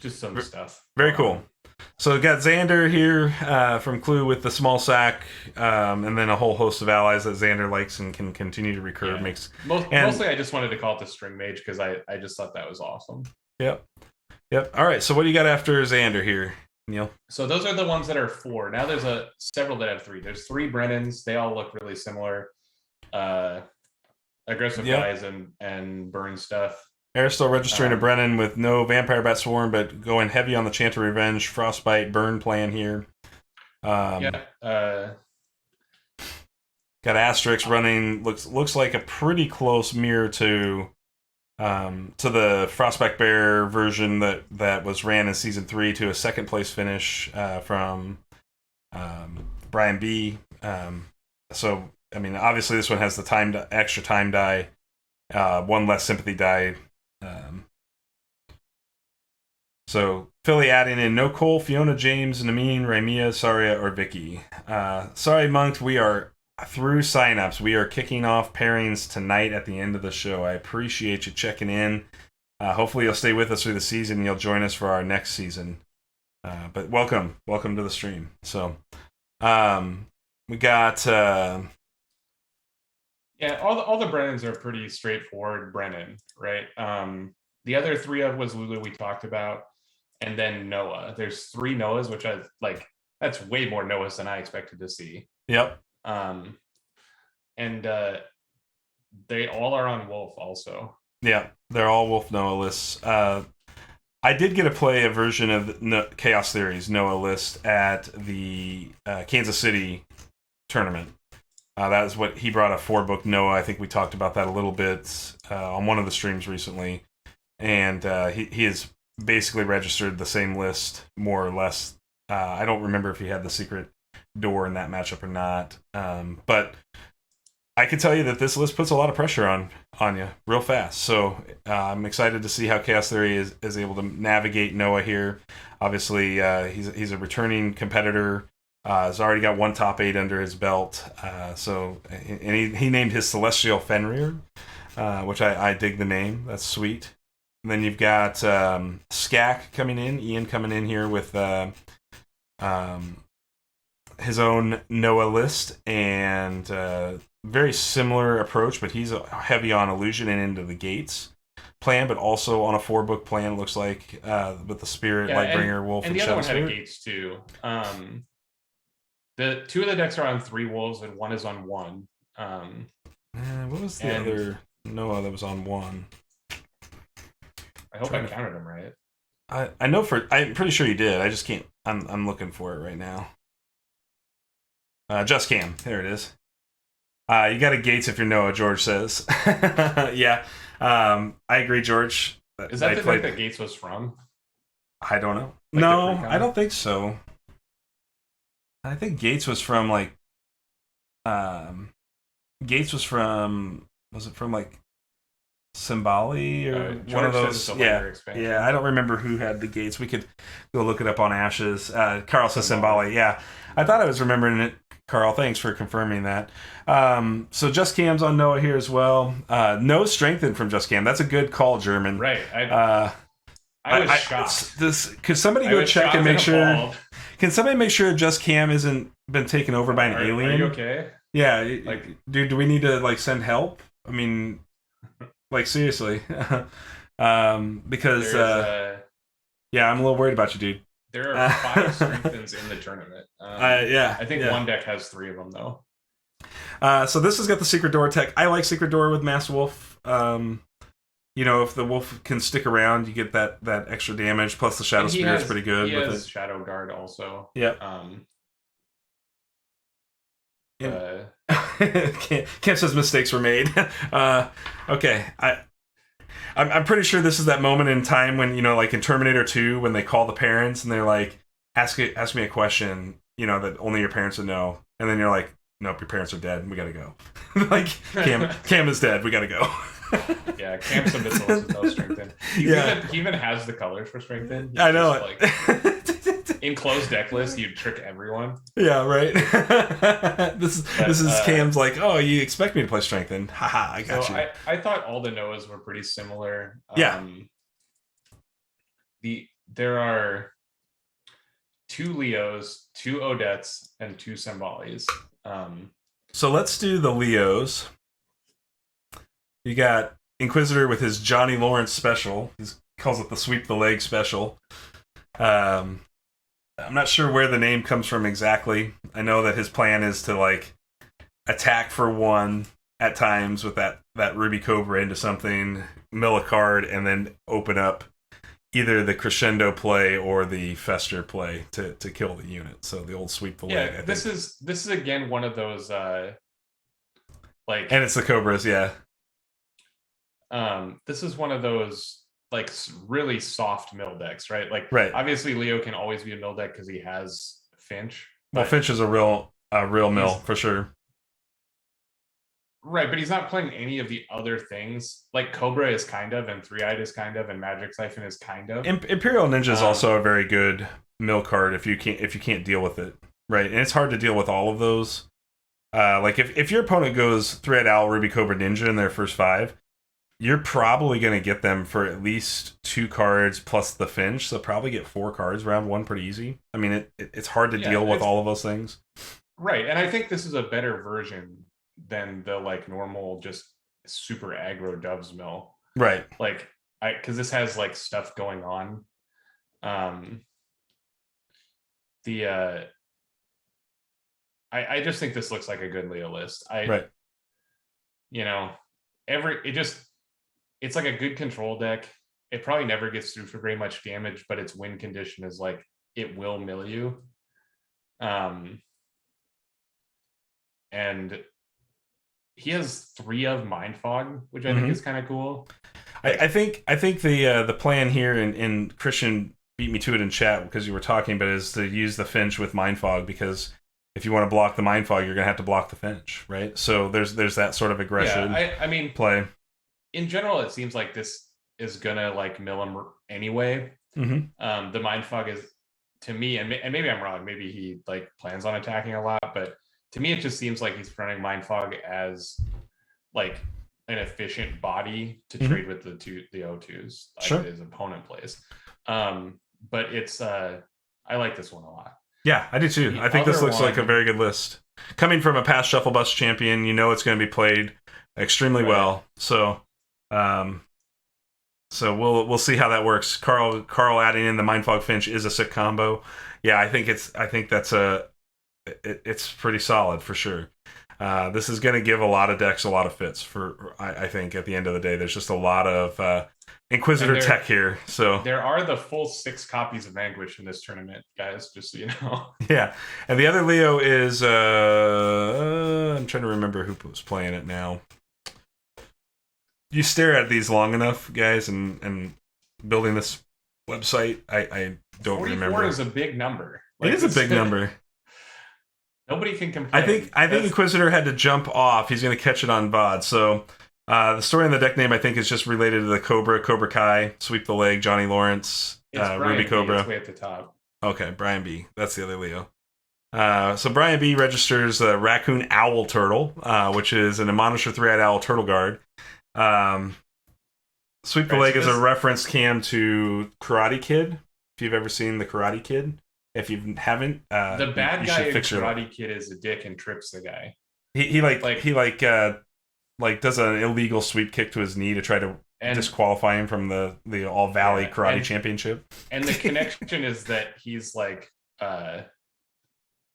Just some stuff. Very cool. So we got Xander here from Clue with the small sack, and then a whole host of allies that Xander likes and can continue to recur. Yeah. Mostly I just wanted to call it the String Mage because I just thought that was awesome. Yep. All right, so what do you got after Xander here, Neil? So those are the ones that are 4. Now there's several that have 3. There's 3 Brennans. They all look really similar. Aggressive guys and burn stuff. Aristotle registering a Brennan with no Vampire Bat Swarm, but going heavy on the Chant of Revenge, Frostbite, Burn plan here. Got Asterix running. Looks like a pretty close mirror to the Frostbite Bear version that was ran in season 3 to a 2nd place finish from Brian B. So I mean, obviously this one has the extra time die, 1 less sympathy die. So Philly adding in no Cole, Fiona, James, Nameen, Raimia, Saria, or Vicky. Sorry, Monk, we are through signups. We are kicking off pairings tonight at the end of the show. I appreciate you checking in. Hopefully you'll stay with us through the season and you'll join us for our next season. But welcome to the stream. So we got all the Brennans are pretty straightforward Brennan, right? The other 3 of was Lulu we talked about, and then Noah. There's 3 Noahs, which I like. That's way more Noahs than I expected to see. Yep. And they all are on Wolf also. Yeah, they're all Wolf Noah lists. I did get to play a version of Chaos Theory's Noah list at the Kansas City tournament. That is what he brought, a 4-book Noah. I think we talked about that a little bit on one of the streams recently. And he is basically registered the same list, more or less. I don't remember if he had the secret door in that matchup or not. But I can tell you that this list puts a lot of pressure on you real fast. So I'm excited to see how Chaos Theory is able to navigate Noah here. Obviously, he's a returning competitor. He's already got one top 8 under his belt. And he named his Celestial Fenrir, which I dig the name. That's sweet. And then you've got Skak coming in, Ian coming in here with his own Noah list, and very similar approach, but he's heavy on illusion and into the gates plan, but also on a 4-book plan, it looks like, with the Spirit, Lightbringer, Wolf, and the other one had gates too. The 2 of the decks are on 3 wolves and 1 is on 1. What was the other Noah that was on 1? I hope I counted them right. I know I'm pretty sure you did. I just can't. I'm looking for it right now. Just Cam. There it is. You got a gates if you're Noah, George says. Yeah. I agree, George. Is that the deck that Gates was from? I don't know. No, I don't think so. I think Gates was from like Gates was from, was it from like Symboli or one of those? Yeah. I don't remember who had the gates. We could go look it up on Ashes. Carl says Symboli. Yeah, I thought I was remembering it. Carl, thanks for confirming that. So Just Cam's on Noah here as well. No Strengthen from Just Cam. That's a good call, German. Right. I was shocked. Could somebody go check and make sure? Can somebody make sure Just Cam isn't been taken over by an alien? Are you okay? Yeah. Like, dude, do we need to like send help? I mean, like seriously, because yeah, I'm a little worried about you, dude. There are 5 strengthens in the tournament. Yeah, I think one deck has 3 of them though. So this has got the Secret Door tech. I like Secret Door with Mass Wolf. You know, if the wolf can stick around, you get that extra damage. Plus the Shadow Spirit's pretty good. He has Shadow Guard also. Yeah. Kemp says mistakes were made. Okay, I'm pretty sure this is that moment in time when, you know, like in Terminator 2, when they call the parents and they're like, ask me a question, you know, that only your parents would know, and then you're like, nope, your parents are dead. We gotta go. Like Cam is dead. We gotta go. Yeah, Cam's a bit no Strengthen. He even has the colors for Strengthen. I know it. In closed deck list, you'd trick everyone. Yeah, right. This is Cam's like, oh, you expect me to play Strengthen? Haha, I got you. I thought all the Noahs were pretty similar. Yeah. There are 2 Leos, 2 Odettes, and 2 Symbolis. So let's do the Leos. You got Inquisitor with his Johnny Lawrence special. He calls it the Sweep the Leg special. I'm not sure where the name comes from exactly. I know that his plan is to like attack for 1 at times with that Ruby Cobra into something, mill a card, and then open up either the Crescendo play or the Fester play to kill the unit. So the old Sweep the Leg. Yeah, this is again one of those and it's the Cobras, yeah. This is one of those like really soft mill decks, right? Like, right. Obviously Leo can always be a mill deck because he has Finch. Well, Finch is a real mill for sure. Right, but he's not playing any of the other things. Like Cobra is kind of, and 3-Eyed is kind of, and Magic Siphon is kind of. Imperial Ninja is also a very good mill card if you can't deal with it, right? And it's hard to deal with all of those. Like if your opponent goes 3-Eyed Owl, Ruby Cobra, Ninja in their first 5, you're probably going to get them for at least 2 cards plus the Finch. So probably get 4 cards round 1 pretty easy. I mean, it's hard to deal with all of those things. Right, and I think this is a better version than the like normal just super aggro Doves mill. Right. Like because this has like stuff going on. I just think this looks like a good Leo list. Right. You know, it's like a good control deck. It probably never gets through for very much damage, but its win condition is like it will mill you. And he has 3 of Mind Fog, which I think is kind of cool. I think the plan here, and Christian beat me to it in chat because you were talking, but is to use the Finch with Mind Fog, because if you want to block the Mind Fog, you're going to have to block the Finch, right? So there's that sort of aggression. Yeah, I mean, play. In general, it seems like this is gonna like mill him anyway. The Mind Fog is, to me, and maybe I'm wrong. Maybe he like plans on attacking a lot, but to me, it just seems like he's running Mind Fog as like an efficient body to trade with the O2s sure. his opponent plays. But it's I like this one a lot. Yeah, I do too. I think this looks like a very good list. Coming from a past Shufflebus champion, you know it's going to be played extremely well. So, we'll see how that works. Carl adding in the Mindfog Finch is a sick combo. Yeah, I think it's pretty solid for sure. This is going to give a lot of decks a lot of fits. I think at the end of the day, there's just a lot of Inquisitor tech here. So there are the full 6 copies of Anguish in this tournament, guys. Just so you know. Yeah, and the other Leo is I'm trying to remember who was playing it now. You stare at these long enough, guys, and building this website, I don't 44 remember. 44 is a big number. It is a big number. Nobody can complain. I think Inquisitor had to jump off. He's going to catch it on VOD. So the story in the deck name, I think, is just related to the Cobra Kai, Sweep the Leg, Johnny Lawrence, Ruby Cobra. It's way at the top. Okay, Brian B. That's the other Leo. So Brian B registers Raccoon Owl Turtle, which is an Admonisher 3-eyed Owl Turtle Guard. Sweep the Leg is a reference, Cam, to Karate Kid. If you've ever seen the Karate Kid, if you haven't, the bad guy in Karate Kid is a dick and trips the guy. He does an illegal sweep kick to his knee to try to disqualify him from the All Valley Karate Championship. And the connection is that he's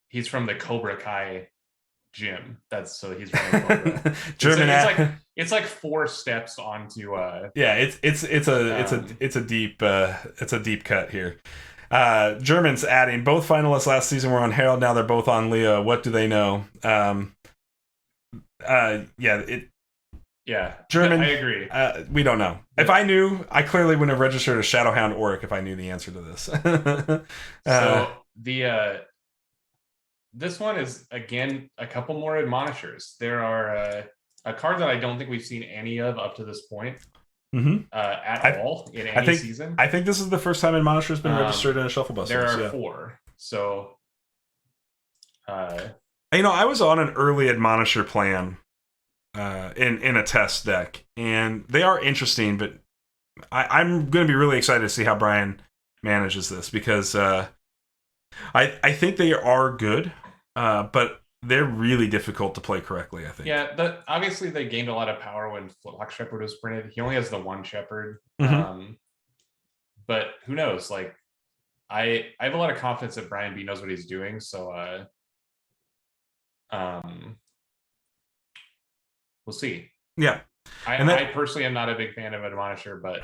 he's from the Cobra Kai gym. He's running Cobra. German. It's like 4 steps onto. It's a deep cut here. Germans adding both finalists last season were on Herald. Now they're both on Leo. What do they know? German. I agree. We don't know. If I knew, I clearly wouldn't have registered a Shadowhound Auric if I knew the answer to this. This one is, again, a couple more admonishers. There are a card that I don't think we've seen any of up to this point at all in any season. I think this is the first time admonisher has been registered in a Shufflebus. There are 4. So, I was on an early admonisher plan in a test deck, and they are interesting, but I'm going to be really excited to see how Brian manages this, because I think they are good, but they're really difficult to play correctly, I think. Yeah, obviously they gained a lot of power when Flintlock Shepherd was printed. He only has the 1 Shepherd. But who knows? Like, I have a lot of confidence that Brian B knows what he's doing, so we'll see. Yeah. I personally am not a big fan of Admonisher, but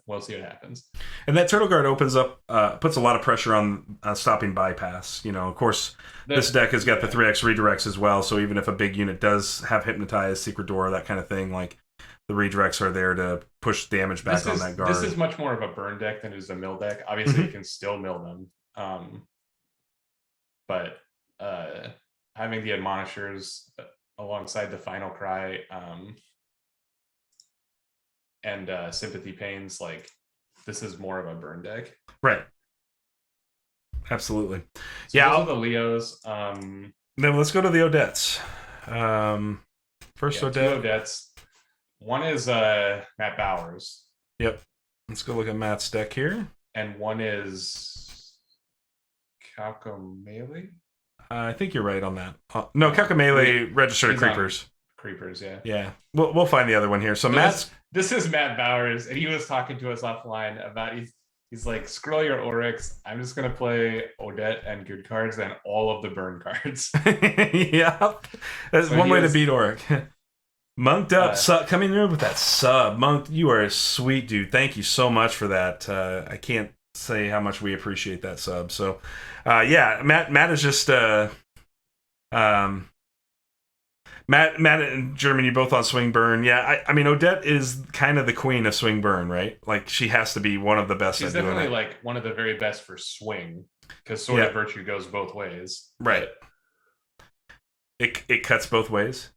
we'll see what happens. And that Turtle Guard opens up, puts a lot of pressure on stopping bypass. Of course, this deck has got the 3x redirects as well, so even if a big unit does have Hypnotize, Secret Door, that kind of thing, like, the redirects are there to push damage back on that guard. This is much more of a burn deck than it is a mill deck. Obviously, you can still mill them. But having the Admonishers alongside the Final Cry and Sympathy Pains, like, this is more of a burn deck. Right. Absolutely. So those are the Leos. Then let's go to the Odettes. First Odette. 2 Odettes. One is Matt Bowers. Yep. Let's go look at Matt's deck here. And one is Calcomele. I think you're right on that. No, Calcomele registered Creepers. Creepers, yeah. Yeah. We'll find the other one here. So this is Matt Bowers, and he was talking to us offline about he's like, scroll your Oryx. I'm just gonna play Odette and good cards and all of the burn cards. Yeah. That's one way to beat Auric. Monked up, coming in with that sub. Monk, you are a sweet dude. Thank you so much for that. I can't say how much we appreciate that sub. So, Matt is just Matt Matt and German, you both on swing burn. Yeah, I mean Odette is kind of the queen of swing burn, right? Like she has to be one of the best. She's at doing definitely it. like one of the very best for swing, because Sword of Virtue goes both ways. Right. It cuts both ways.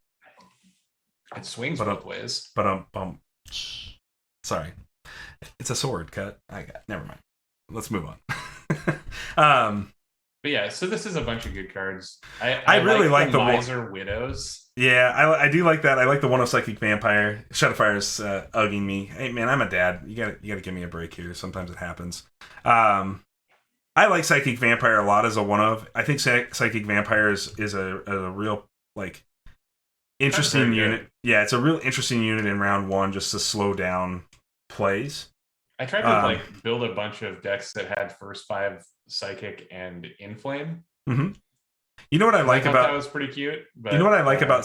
It swings both ways. Sorry, it's a sword cut. Never mind. Let's move on. But yeah, so this is a bunch of good cards. I really like the Miser Widows. Yeah, I do like that. I like the one of Psychic Vampire. Shadowfire's ugging me. Hey man, I'm a dad. You gotta give me a break here. Sometimes it happens. I like Psychic Vampire a lot as a one of. I think Psychic Vampire is a real like interesting unit. Good. Yeah, it's a real interesting unit in round one just to slow down plays. I tried to like build a bunch of decks that had first 5 Psychic and Inflame. Mm-hmm. You know what I like about that was pretty cute. But, you know what I like about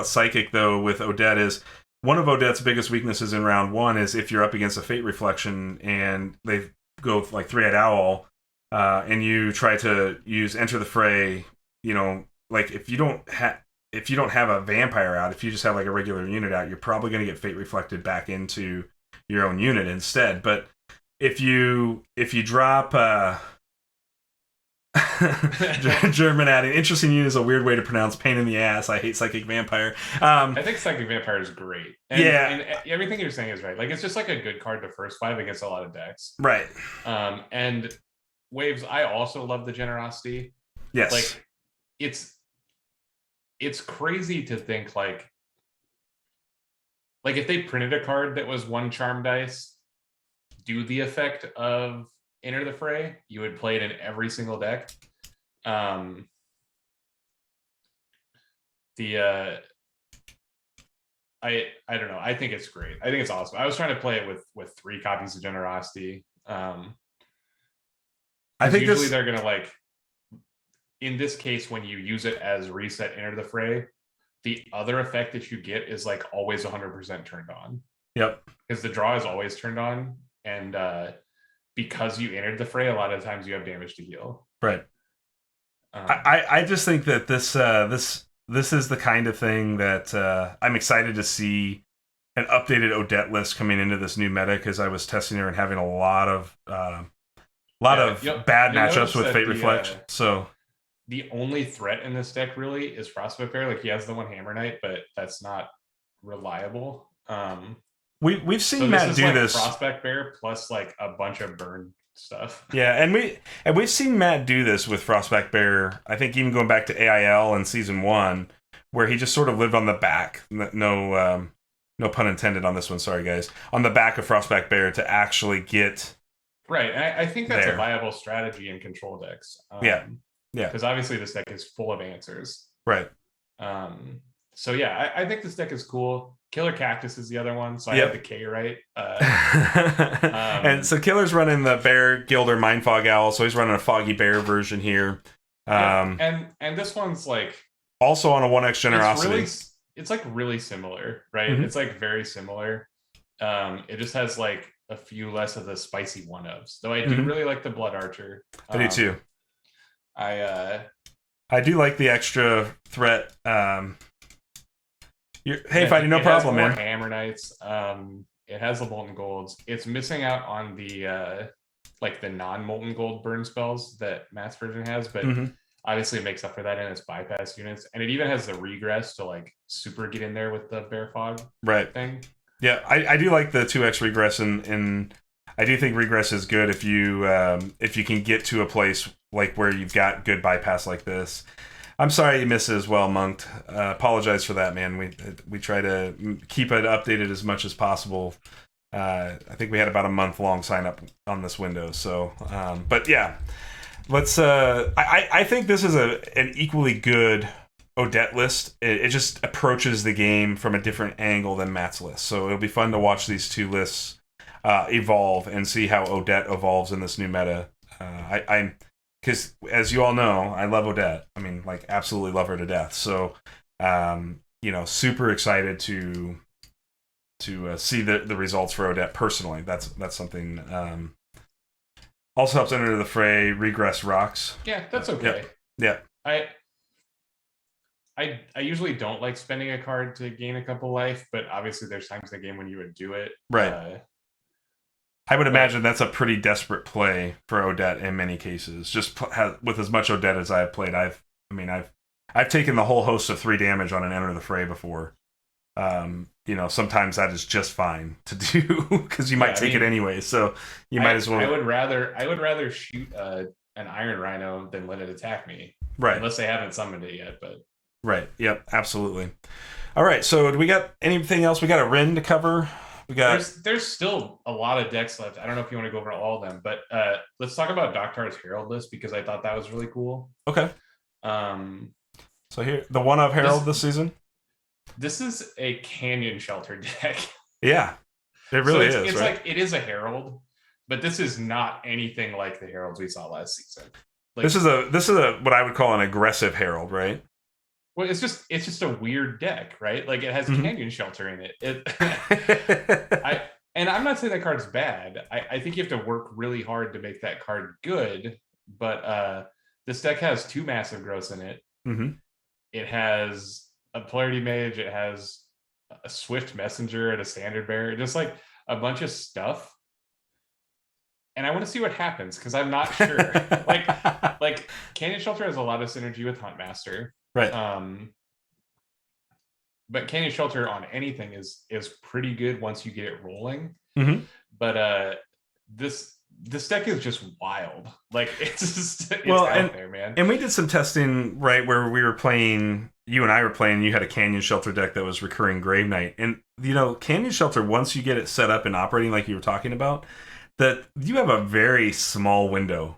Psychic though with Odette is one of Odette's biggest weaknesses in round one is if you're up against a Fate Reflection and they go like 3-eyed owl, and you try to use Enter the Fray. You know, like if you don't have a vampire out, if you just have like a regular unit out, you're probably going to get Fate Reflected back into your own unit instead. But if you drop German adding interesting unit is a weird way to pronounce pain in the ass. I hate Psychic Vampire. I think Psychic Vampire is great. And everything you're saying is right. Like it's just like a good card to first 5 against a lot of decks. Right. And Waves, I also love the generosity. Yes. Like it's crazy to think like if they printed a card that was 1 charm dice, do the effect of Enter the Fray, you would play it in every single deck. I don't know. I think it's great. I think it's awesome. I was trying to play it with 3 copies of Generosity. I think usually they're gonna like. In this case, when you use it as reset Enter the Fray, the other effect that you get is like always 100% turned on. Yep. Because the draw is always turned on, and because you entered the fray, a lot of times you have damage to heal. Right. I just think that this is the kind of thing that I'm excited to see an updated Odette list coming into this new meta, because I was testing her and having a lot of bad matchups with Fate Reflect. So the only threat in this deck really is Frostbite Bear. Like he has the 1 Hammer Knight, but that's not reliable. We've seen Matt do this. Frostback Bear plus like a bunch of burn stuff. Yeah, and we've seen Matt do this with Frostback Bear. I think even going back to AIL in season 1, where he just sort of lived on the back. No pun intended on this one. Sorry guys, on the back of Frostback Bear to actually get right. I think that's a viable strategy in control decks. Yeah. Because obviously this deck is full of answers. Right. So yeah, I think this deck is cool. Killer Cactus is the other one, so I have the K right. And so Killer's running the Bear Gilder Mindfog Owl, so he's running a Foggy Bear version here. And this one's like also on a 1x Generosity. It's like really similar, right? Mm-hmm. It's like very similar. It just has like a few less of the spicy 1-ofs, though I do really like the Blood Archer. I do too. I do like the extra threat. Hey, Fighty, no problem, man. Hammer Knights. It has the Molten Golds. It's missing out on the like the non-Molten Gold burn spells that Matt's version has, but obviously it makes up for that in its bypass units, and it even has the regress to like super get in there with the Bear Fog thing. Yeah, I do like the 2x regress, and I do think regress is good if you can get to a place like where you've got good bypass like this. I'm sorry you missed it as well, Monked. Apologize for that, man. We try to keep it updated as much as possible. I think we had about a month-long sign-up on this window. So, but yeah, let's. I think this is an equally good Odette list. It just approaches the game from a different angle than Matt's list. So it'll be fun to watch these two lists evolve and see how Odette evolves in this new meta. Because as you all know, I love Odette. I mean, like, absolutely love her to death. So, super excited to see the results for Odette personally. That's something. Also helps Enter the Fray. Regress rocks. Yeah, that's okay. Yeah. I usually don't like spending a card to gain a couple life, but obviously there's times in the game when you would do it. Right. I would imagine that's a pretty desperate play for Odette in many cases. Just with as much Odette as I've played, I've taken the whole host of 3 damage on an Enter the Fray before. Sometimes that is just fine to do because you might take it anyway. So you might as well. I would rather shoot an Iron Rhino than let it attack me. Right. Unless they haven't summoned it yet, but. Right. Yep. Absolutely. All right. So do we got anything else? We got a Rin to cover. We got. There's still a lot of decks left. I don't know if you want to go over all of them, but let's talk about Doctar's Herald list because I thought that was really cool. Okay. So here, the one of Herald this season. This is a Canyon Shelter deck. Yeah, it really is. It's right? like it is a Herald, but this is not anything like the Heralds we saw last season. Like, this is a what I would call an aggressive Herald, right? Well, it's just a weird deck, right? Like it has Canyon Shelter in it. And I'm not saying that card's bad. I think you have to work really hard to make that card good. But this deck has 2 massive growths in it. It has a Polarity Mage. It has a Swift Messenger and a Standard Bearer. Just like a bunch of stuff. And I want to see what happens because I'm not sure. like Canyon Shelter has a lot of synergy with Huntmaster. Right. But Canyon Shelter on anything is pretty good once you get it rolling. But this deck is just wild. Like it's out there, man. And we did some testing, right, where we were playing. You and I were playing. You had a Canyon Shelter deck that was recurring Grave Knight, and Canyon Shelter. Once you get it set up and operating, like you were talking about, that you have a very small window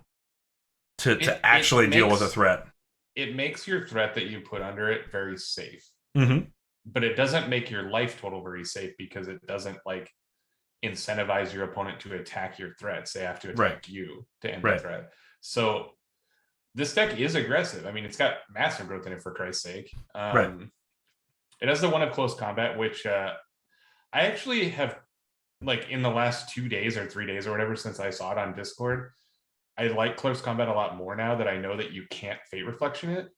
to actually deal with a threat. It makes your threat that you put under it very safe. But it doesn't make your life total very safe because it doesn't like incentivize your opponent to attack your threats. They have to attack you to end the threat. So this deck is aggressive. I mean, it's got massive growth in it for Christ's sake. It has the one of Close Combat, which I actually have like in the last 2 days or 3 days or whatever since I saw it on Discord. I like Close Combat a lot more now that I know that you can't Fate Reflection it.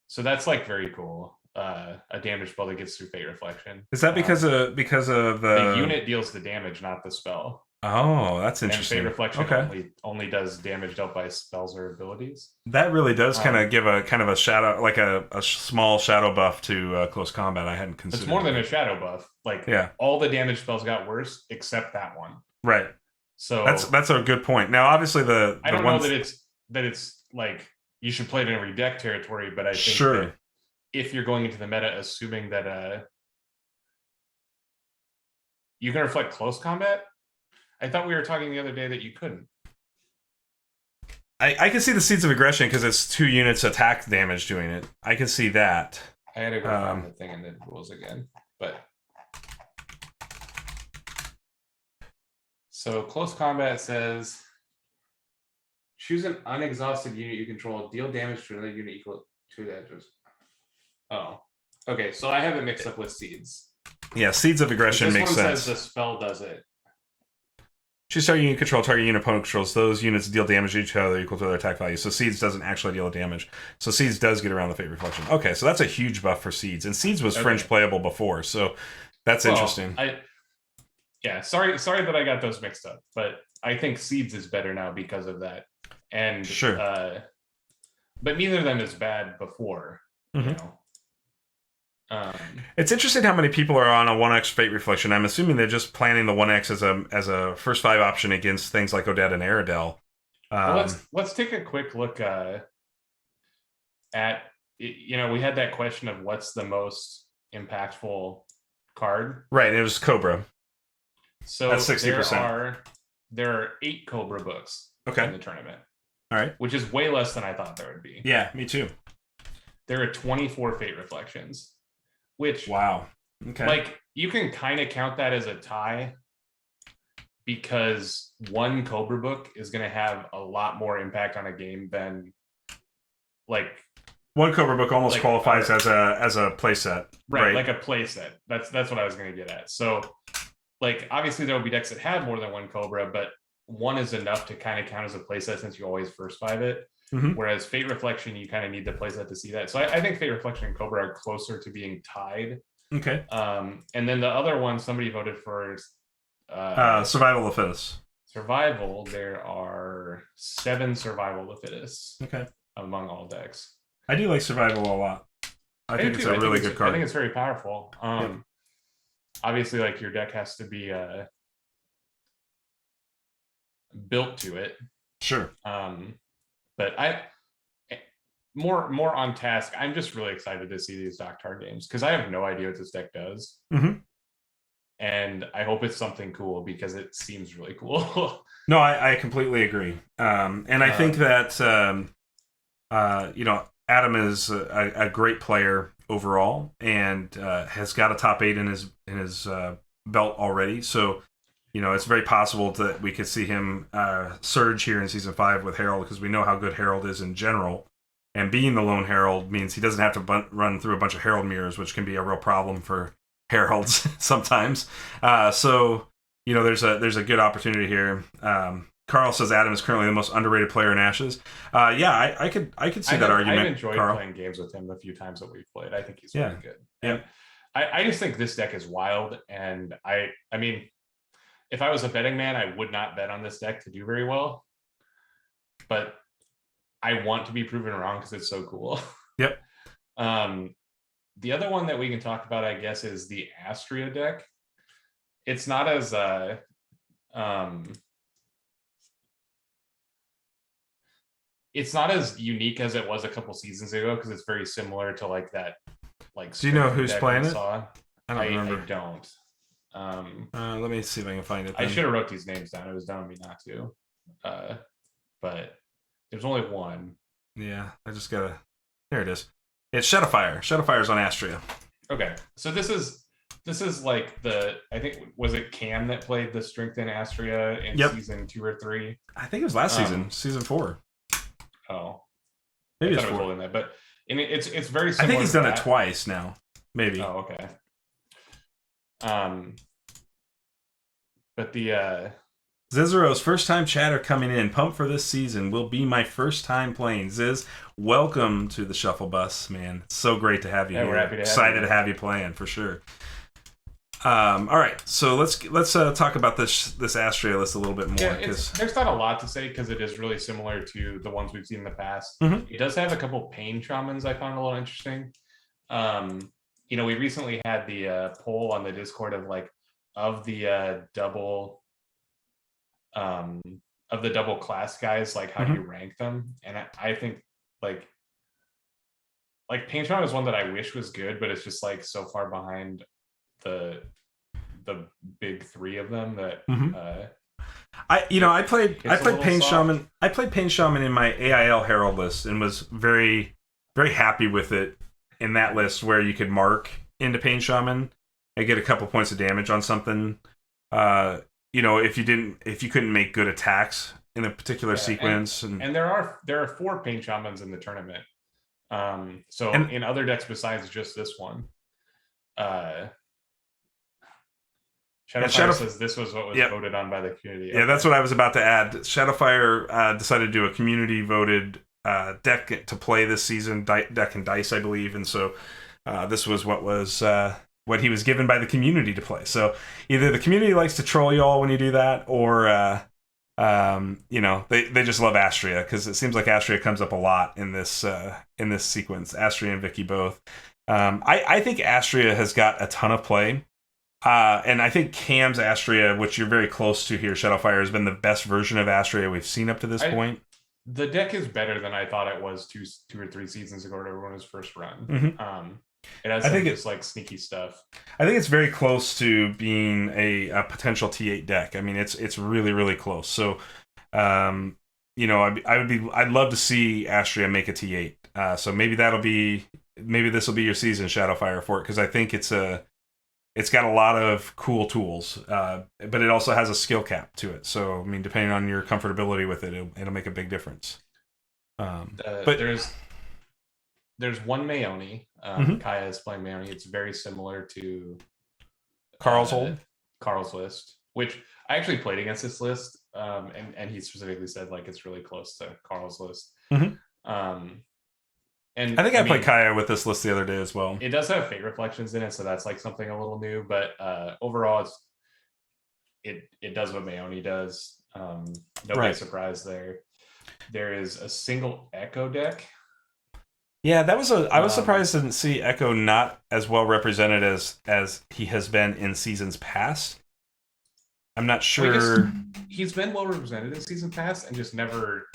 So that's like very cool. A damage spell that gets through Fate Reflection. Is that because of the unit deals the damage, not the spell? Oh, that's interesting. And Fate Reflection only does damage dealt by spells or abilities. That really does kind of give a shadow, like a small shadow buff to Close Combat. I hadn't considered. It's more than a shadow buff. Like all the damage spells got worse except that one. Right. So that's a good point. Now, obviously, I don't know that it's like you should play it in every deck territory, but I think that if you're going into the meta, assuming that you can reflect Close Combat, I thought we were talking the other day that you couldn't. I can see the Seeds of Aggression because it's 2 units attack damage doing it. I can see that. I had to go find the thing in the rules again, but. So Close Combat says, choose an unexhausted unit you control, deal damage to another unit equal to that. Oh, okay. So I have it mixed up with Seeds. Yeah, Seeds of Aggression makes sense. Says the spell does it. Choose target unit control, target unit opponent controls. Those units deal damage to each other equal to their attack value. So Seeds doesn't actually deal damage. So Seeds does get around the Fate Reflection. Okay, so that's a huge buff for Seeds. And Seeds was fringe playable before, so that's interesting. Sorry that I got those mixed up, but I think Seeds is better now because of that. And but neither of them is bad before. You know. It's interesting how many people are on a 1x Fate Reflection. I'm assuming they're just planning the 1x as a first 5 option against things like Odette and Aradel. Let's take a quick look at we had that question of what's the most impactful card. Right, it was Cobra. So that's 60%. There are 8 Cobra books in the tournament. All right, which is way less than I thought there would be. Yeah, me too. There are 24 Fate Reflections. Which, wow. Okay. Like, you can kind of count that as a tie because one Cobra book is going to have a lot more impact on a game than, like... One Cobra book almost qualifies as a playset. Right, like a playset. That's what I was going to get at. So, like, obviously there will be decks that have more than one Cobra, but one is enough to kind of count as a playset since you always first 5 it. Whereas Fate Reflection, you kind of need the playset to see that. So I think Fate Reflection and Cobra are closer to being tied. Okay. And then the other one, somebody voted for Survival of the Fittest. Survival. There are 7 Survival of the Fittest. Okay. Among all decks. I do like Survival a lot. I think it's a really good card. I think it's very powerful. Obviously, like, your deck has to be built to it. Sure. But more on task. I'm just really excited to see these Doctar games because I have no idea what this deck does. And I hope it's something cool because it seems really cool. No, I completely agree. And I think that Adam is a great player overall and has got a top 8 in his belt already. So, it's very possible that we could see him surge here in Season 5 with Herald because we know how good Herald is in general. And being the lone Herald means he doesn't have to run through a bunch of Herald mirrors, which can be a real problem for Heralds sometimes. So, there's a good opportunity here. Carl says Adam is currently the most underrated player in Ashes. Yeah, I could see that argument. I've enjoyed Carl. playing games with him the few times that we've played. I think he's really good. Yeah. And I just think this deck is wild. And I mean, if I was a betting man, I would not bet on this deck to do very well. But I want to be proven wrong because it's so cool. Yep. The other one that we can talk about, I guess, is the Astria deck. It's not as it's not as unique as it was a couple seasons ago because it's very similar to like that. Like, do you know who's playing it? I don't remember. I don't. Let me see if I can find it. I should have wrote these names down. It was dumb of me not to. But there's only one. Yeah, I just gotta. There it is. It's Shadowfire. Shadowfire's on Astria. Okay, so this is like I think, was it Cam that played the Strength in Astria in season 2 or 3? I think it was last season 4. Oh, maybe it's I was 4. in that, but it's very similar. I think he's done it twice now. Maybe. Oh, okay. But the Zizero's first time chatter coming in. Pumped for this season. Will be my first time playing. Ziz, welcome to the Shufflebus, man. It's so great to have you here. We're happy to excited to have you playing for sure. All right, so let's talk about this Astria list a little bit more. There's not a lot to say because it is really similar to the ones we've seen in the past. It does have a couple pain shamans I found a little interesting. We recently had the poll on the Discord of the double class guys, like how do you rank them? And I think like pain shaman is one that I wish was good, but it's just like so far behind the big 3 of them that I played Pain Shaman. I played Pain Shaman in my AIL Herald list and was very, very happy with it in that list where you could mark into Pain Shaman and get a couple points of damage on something. If you couldn't make good attacks in a particular sequence. And there are 4 Pain Shamans in the tournament. In other decks besides just this one. Shadowfire says this was what was voted on by the community. Yeah, that's what I was about to add. Shadowfire decided to do a community voted deck to play this season, deck and dice, I believe, and so this was what he was given by the community to play. So either the community likes to troll y'all when you do that, or they just love Astria because it seems like Astria comes up a lot in this sequence. Astria and Vicky both. I think Astria has got a ton of play. And I think Cam's Astria, which you're very close to here, Shadowfire, has been the best version of Astria we've seen up to this point. The deck is better than I thought it was two or 3 seasons ago when it was first run. It has just like sneaky stuff. I think it's very close to being a potential T8 deck. I mean, it's really, really close. So, I'd love to see Astria make a T8. So maybe this will be your season, Shadowfire, for it, because I think it's got a lot of cool tools, but it also has a skill cap to it. So, I mean, depending on your comfortability with it, it'll make a big difference. But there's one Mayoni. Kaya is playing Mayoni. It's very similar to Carl's list, which I actually played against this list and he specifically said like it's really close to Carl's list. Mm-hmm. And I think I played Kaya with this list the other day as well. It does have fate reflections in it, so that's like something a little new. But overall, it does what Mayoni does. No big surprise there. There is a single Echo deck. Yeah, that was I was surprised to see Echo not as well represented as he has been in seasons past. I'm not sure. Well, he's been well represented in season past and just never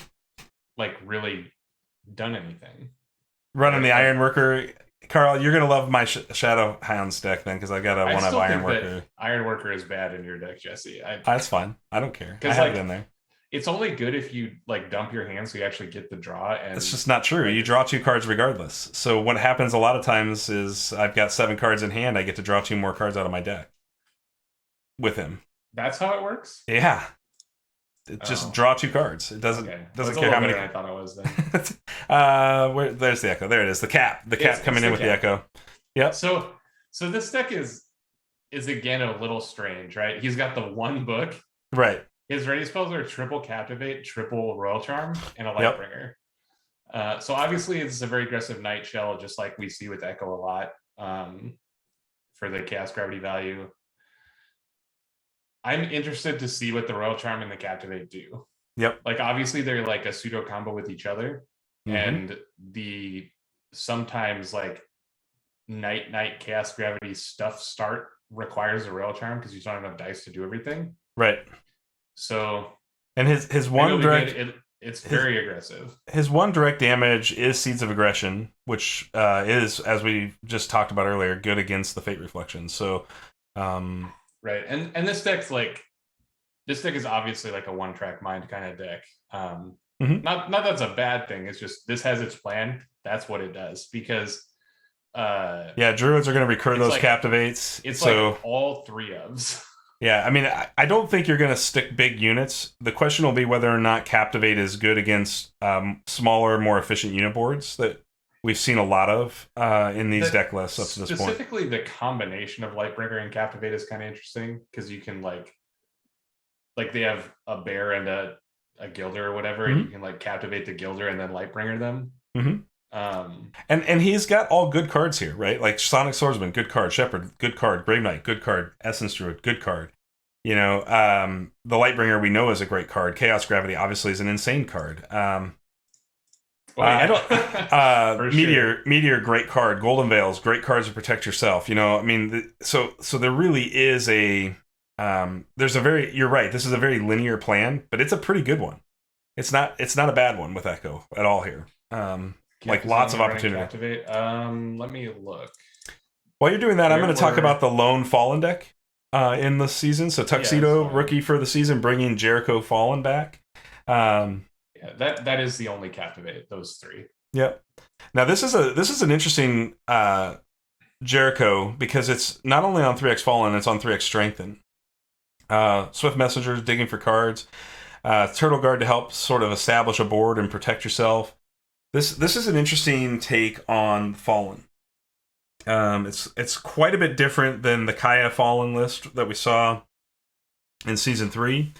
like really done anything. Running the Ironworker, Carl, you're gonna love my Shadow Hounds deck then, because I got a one of Ironworker. Ironworker is bad in your deck, Jesse. That's fine. I don't care. I have it in there. It's only good if you like dump your hand so you actually get the draw. And it's just not true. You draw 2 cards regardless. So what happens a lot of times is I've got 7 cards in hand. I get to draw 2 more cards out of my deck with him. That's how it works? Yeah. Just draw 2 cards. It doesn't care how many. I thought it was then. There's the Echo. There it is. The cap. The cap coming in with the Echo. Yep. So this deck is again a little strange, right? He's got the 1 book. Right. His ready spells are triple Captivate, triple Royal Charm, and a Lightbringer. So obviously it's a very aggressive Night Shell, just like we see with Echo a lot for the Chaos Gravity value. I'm interested to see what the Royal Charm and the Captivate do. Yep. Like obviously they're like a pseudo combo with each other, and the sometimes like night Chaos Gravity stuff start requires a Royal Charm because you don't have enough dice to do everything. Right. So, and his one direct, it's very aggressive. His 1 direct damage is Seeds of Aggression, which is, as we just talked about earlier, good against the Fate Reflection. So, right, and this deck is obviously like a one-track mind kind of deck. Not that's a bad thing. It's just this has its plan. That's what it does because. Druids are going to recur those Captivates. It's so, like all 3 ofs. Yeah, I mean, I don't think you're going to stick big units. The question will be whether or not Captivate is good against smaller, more efficient unit boards that we've seen a lot of in these deck lists up to this point. Specifically, the combination of Lightbringer and Captivate is kind of interesting because you can like they have a bear and a Gilder or whatever, and you can like Captivate the Gilder and then Lightbringer them. And he's got all good cards here, right? Like Sonic Swordsman, good card. Shepherd, good card. Grave Knight, good card. Essence Druid, good card. You know, the Lightbringer we know is a great card. Chaos Gravity obviously is an insane card. Meteor, great card. Golden Veils, great cards to protect yourself. You know, I mean, so there really is a you're right. This is a very linear plan, but it's a pretty good one. It's not a bad one with Echo at all here. Like lots of opportunity. Let me look. While you're doing that, I'm going to talk about the Lone Fallen deck in this season. So Tuxedo, rookie for the season, bringing Jericho Fallen back. That is the only Captivate. Those 3. Yep. Now this is an interesting Jericho because it's not only on 3x Fallen, it's on 3x Strengthen. Swift Messengers, digging for cards. Turtle Guard to help sort of establish a board and protect yourself. This is an interesting take on Fallen. It's quite a bit different than the Kaya Fallen list that we saw in season 3,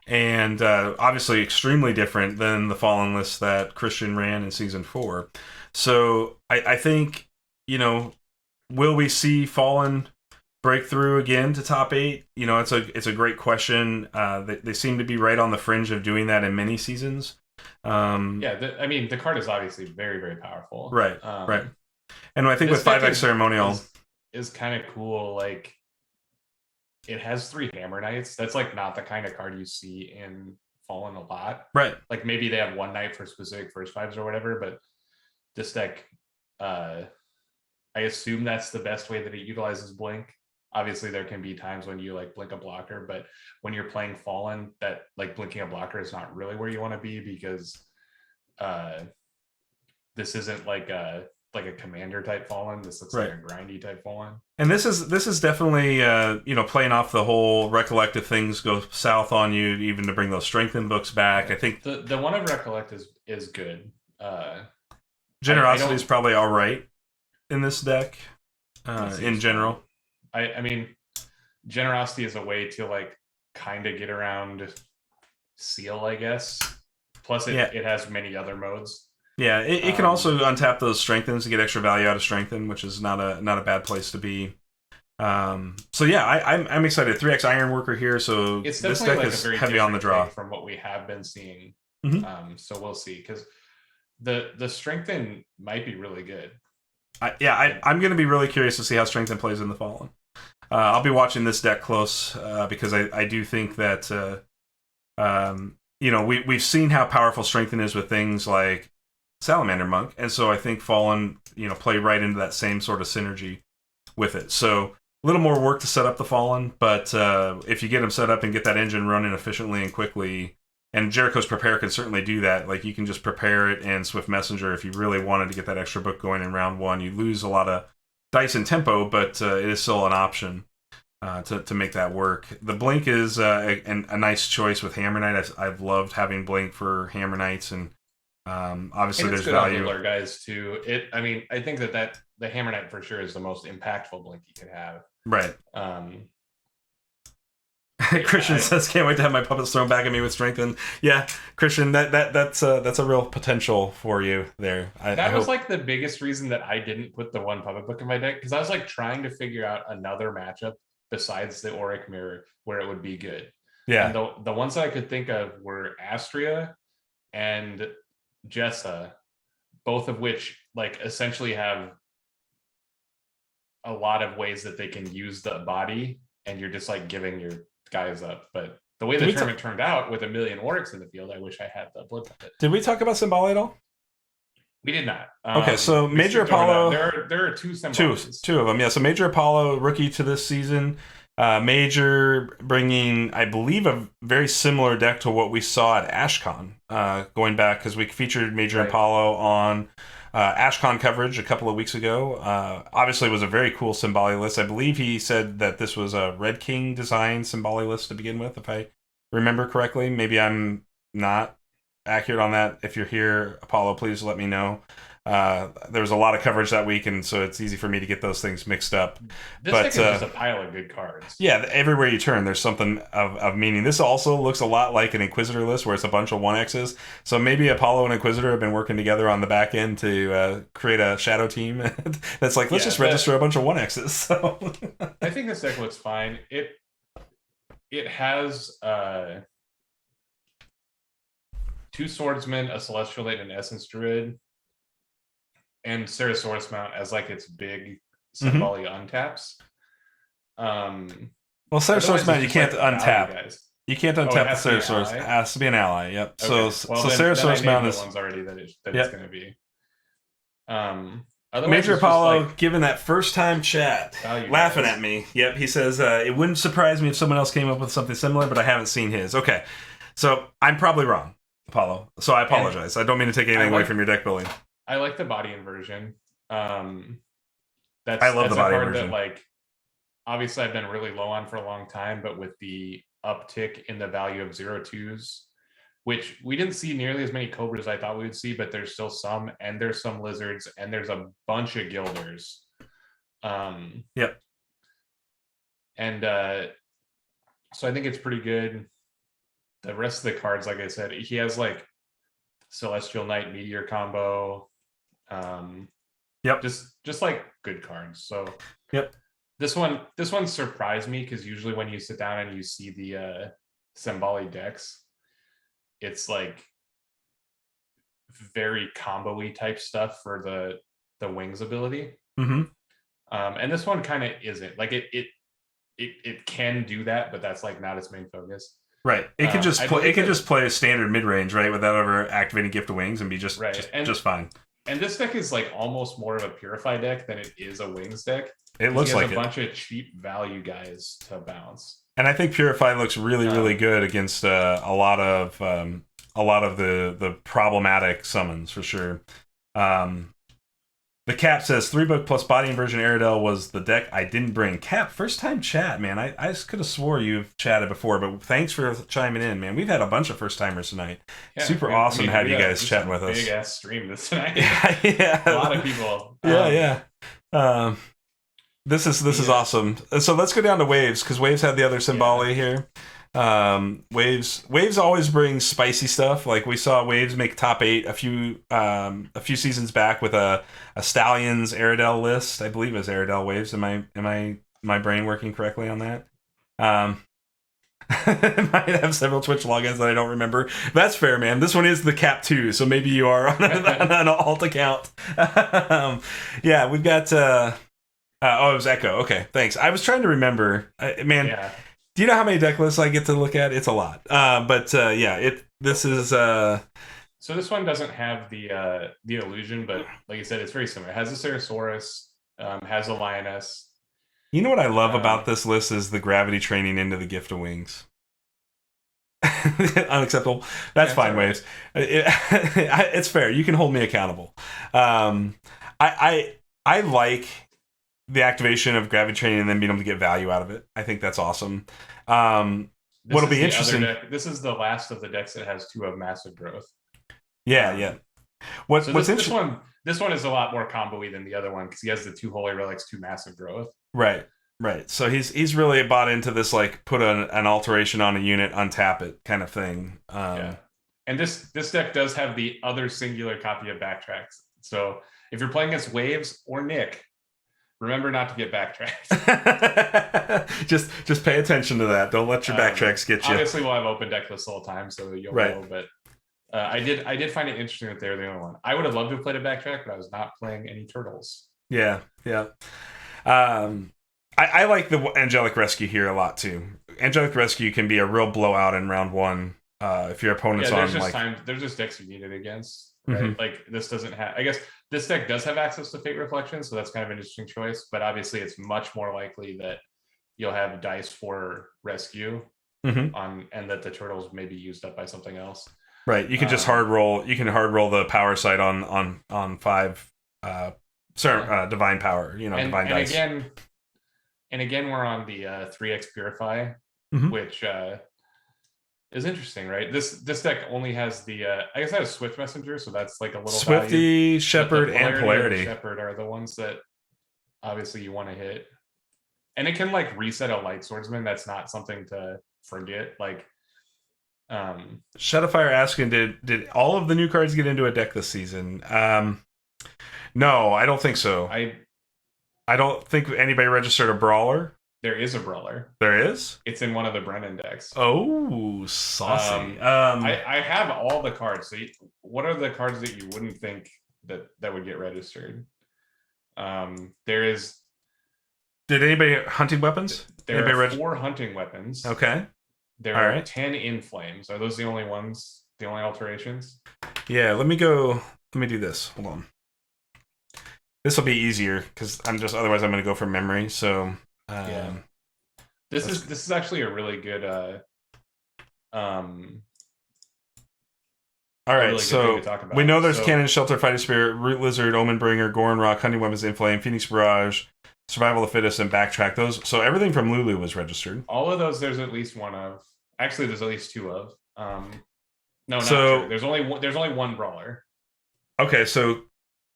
and obviously extremely different than the Fallen list that Christian ran in season 4. So I think, you know, will we see Fallen break through again to top 8? You know, it's a great question. They seem to be right on the fringe of doing that in many seasons. I mean, the card is obviously very, very powerful. Right, right. And I think with 5x Ceremonial is kind of cool. Like, it has 3 Hammer Knights. That's like not the kind of card you see in Fallen a lot. Right. Like maybe they have 1 Knight for specific first 5s or whatever, but this deck, I assume that's the best way that it utilizes Blink. Obviously, there can be times when you like blink a blocker, but when you're playing Fallen, that like blinking a blocker is not really where you want to be because this isn't like a commander type Fallen. This looks like a grindy type Fallen. And this is definitely playing off the whole recollect if things go south on you, even to bring those strengthened books back. I think the one of recollect is good. Generosity is probably all right in this deck in general. I mean, Generosity is a way to like kind of get around seal, I guess. Plus, it has many other modes. Yeah, it can also untap those strengthens to get extra value out of strengthen, which is not a bad place to be. So yeah, I'm excited. 3x Ironworker here, so it's this deck like is heavy on the draw from what we have been seeing. Mm-hmm. So we'll see, because the strengthen might be really good. I'm going to be really curious to see how strengthen plays in the Fallen. I'll be watching this deck close because I do think that we've seen how powerful strengthen is with things like Salamander Monk, and so I think Fallen play right into that same sort of synergy with it. So a little more work to set up the Fallen, but if you get them set up and get that engine running efficiently and quickly, and Jericho's Prepare can certainly do that. Like, you can just prepare it and Swift Messenger if you really wanted to get that extra book going in round one. You lose a lot of dice and tempo, but it is still an option to make that work. The Blink is a nice choice with Hammer Knight. I've loved having Blink for Hammer Knights, and obviously there's value. On guys too. I think that the Hammer Knight for sure is the most impactful Blink you could have. Right. Christian says, "Can't wait to have my puppets thrown back at me with strengthen." Yeah, Christian, that's a real potential for you there. That was like the biggest reason that I didn't put the one puppet book in my deck, because I was like trying to figure out another matchup besides the Auric Mirror where it would be good. Yeah, and the ones that I could think of were Astria and Jessa, both of which like essentially have a lot of ways that they can use the body, and you're just like giving your guys up. But the way the tournament turned out with a million Oryx in the field, I wish I had the Blood Puppet. Did we talk about Symboli at all? We did not. Okay, so Major Apollo. There are two Symbolis. Two of them, yeah. So Major Apollo, rookie to this season. Major bringing, I believe, a very similar deck to what we saw at AshCon, going back, because we featured Major Apollo on AshCon coverage a couple of weeks ago. Obviously, it was a very cool Symboli list. I believe he said that this was a Red King design Symboli list to begin with, if I remember correctly. Maybe I'm not accurate on that. If you're here, Apollo, please let me know. There was a lot of coverage that week, and so it's easy for me to get those things mixed up. This deck is just a pile of good cards. Yeah, everywhere you turn, there's something of meaning. This also looks a lot like an Inquisitor list, where it's a bunch of 1Xs. So maybe Apollo and Inquisitor have been working together on the back end to create a shadow team that's like, let's just register a bunch of 1Xs. So I think this deck looks fine. It has two Swordsmen, a Celestial Knight, and an Essence Druid, and Ceratosaurus Mount as like its big Symboli untaps. Well, Ceratosaurus Mount you can't untap. You can't untap the Ceratosaurus. It has to be an ally. Yep. Okay. So Ceratosaurus Mount is one's already that it's going to be. Major Apollo giving that first time chat, laughing at me. Yep. He says it wouldn't surprise me if someone else came up with something similar, but I haven't seen his. Okay, so I'm probably wrong, Apollo. So I apologize. I don't mean to take anything away from your deck building. I like the body inversion. I love the body inversion. That, like, obviously I've been really low on for a long time, but with the uptick in the value of 0/2s, which we didn't see nearly as many Cobras as I thought we would see, but there's still some, and there's some Lizards, and there's a bunch of Gilders. Yep. And so I think it's pretty good. The rest of the cards, like I said, he has like Celestial Knight Meteor combo. Yep. Just like good cards. So yep. This one surprised me, because usually when you sit down and you see the Symboli decks, it's like very combo-y type stuff for the Wings ability. Mm-hmm. And this one kind of isn't. Like it can do that, but that's like not its main focus. Right. It can just play. It can just play a standard mid range, right, without ever activating Gift of Wings, and be just fine. And this deck is like almost more of a Purify deck than it is a Wings deck. It looks like a bunch of cheap value guys to bounce. And I think Purify looks really good against a lot of the problematic summons for sure. The Cap says 3-book plus body inversion Aerodel was the deck I didn't bring. Cap, first time chat, man. I just could have swore you've chatted before, but thanks for chiming in, man. We've had a bunch of first timers tonight. Yeah, super awesome to have you guys chatting with us. Big ass stream this tonight. Yeah. A lot of people. Yeah. This is awesome. So let's go down to Waves, because Waves had the other Symboli here. Waves always brings spicy stuff. Like we saw Waves make top 8 a few seasons back with a Stallions Aerodel list. I believe it was Aerodel Waves. Am I my brain working correctly on that? It might have several Twitch logins that I don't remember. That's fair, man. This one is the Cap 2, so maybe you are on an alt account. Yeah, we've got. Oh, it was Echo. Okay, thanks. I was trying to remember. Man, Yeah. do you know how many deck lists I get to look at? It's a lot. Yeah. This is. So this one doesn't have the illusion, but like you said, it's very similar. It has a Ceratosaurus, has a Lioness. You know what I love about this list is the gravity training into the Gift of Wings. Unacceptable. That's fine, right. Waves. It's fair. You can hold me accountable. I like the activation of gravity training and then being able to get value out of it. I think that's awesome. What'll be interesting. This is the last of the decks that has 2 of massive growth. Yeah. What's interesting? This one is a lot more combo-y than the other one because he has the 2 Holy Relics, 2 massive growth. Right. So he's really bought into this, like, put an alteration on a unit, untap it kind of thing. Yeah. And this deck does have the other singular copy of Backtracks. So if you're playing against Waves or Nick, remember not to get Backtracks. just pay attention to that. Don't let your Backtracks get you. Obviously, we'll have open deck lists all the time, so you'll know. But I did find it interesting that they're the only one. I would have loved to have played a Backtrack, but I was not playing any turtles. Yeah. I like the Angelic Rescue here a lot too. Angelic Rescue can be a real blowout in round 1 if your opponent's on there's just decks you need it against. Right? Mm-hmm. Like this doesn't have. I guess this deck does have access to Fate Reflection, so that's kind of an interesting choice. But obviously, it's much more likely that you'll have dice for rescue and that the turtles may be used up by something else. Right. You can just hard roll. You can hard roll the power site on 5. Divine power. Divine dice. And again, we're on the 3x Purify, which is interesting, right? This deck only has the I guess that has Swift Messenger, so that's like a little Swifty, value. Shepherd, and Polarity. Shepherd are the ones that obviously you want to hit, and it can like reset a Light Swordsman. That's not something to forget. Like, Shadowfire asking, did all of the new cards get into a deck this season? No, I don't think so. I don't think anybody registered a Brawler. There is a Brawler. There is? It's in one of the Brennan decks. Oh, saucy. I have all the cards. So what are the cards that you wouldn't think that would get registered? There is... Did anybody... Hunting weapons? There are 4 hunting weapons. Okay. There are 10 in flames. Are those the only ones? The only alterations? Yeah, let me do this. Hold on. This will be easier because otherwise I'm going to go from memory. So this is actually a really good all right, really so we know there's Cannon, Shelter, Fighting Spirit, Root Lizard, Omen Bringer, Goron Rock, Hunting Weapons, Inflame, Phoenix Barrage, Survival of the Fittest, and Backtrack. Those, so everything from Lulu was registered. All of those there's at least one of. Actually, there's at least 2 of. No, not true. There's only one Brawler. Okay, so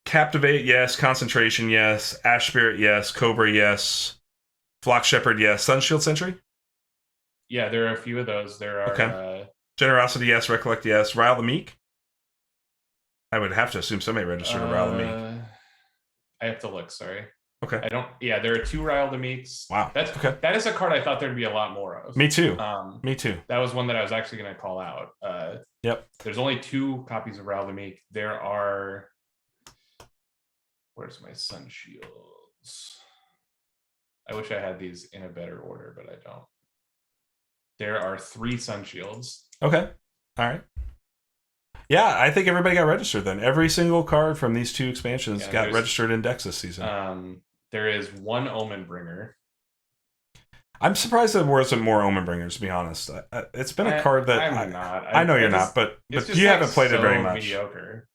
Captivate, yes. Concentration, yes. Ash Spirit, yes. Cobra, yes. Flock Shepherd, yes. Sunshield Sentry? Yeah, there are a few of those. There are... Generosity, yes. Recollect, yes. Rile the Meek? I would have to assume somebody registered a Rile the Meek. I have to look, sorry. Okay. Yeah, there are 2 Rile the Meeks. Wow. That is a card I thought there'd be a lot more of. Me too. Me too. That was one that I was actually going to call out. Yep. There's only 2 copies of Rile the Meek. There are... Where's my Sun Shields? I wish I had these in a better order, but I don't. There are 3 Sun Shields. Okay. All right. Yeah, I think everybody got registered then. Every single card from these 2 expansions got registered in decks this season. There is 1 Omen Bringer. I'm surprised there wasn't more Omen Bringers, to be honest. It's been a card that I know you're not, but you haven't played it very much. Mediocre.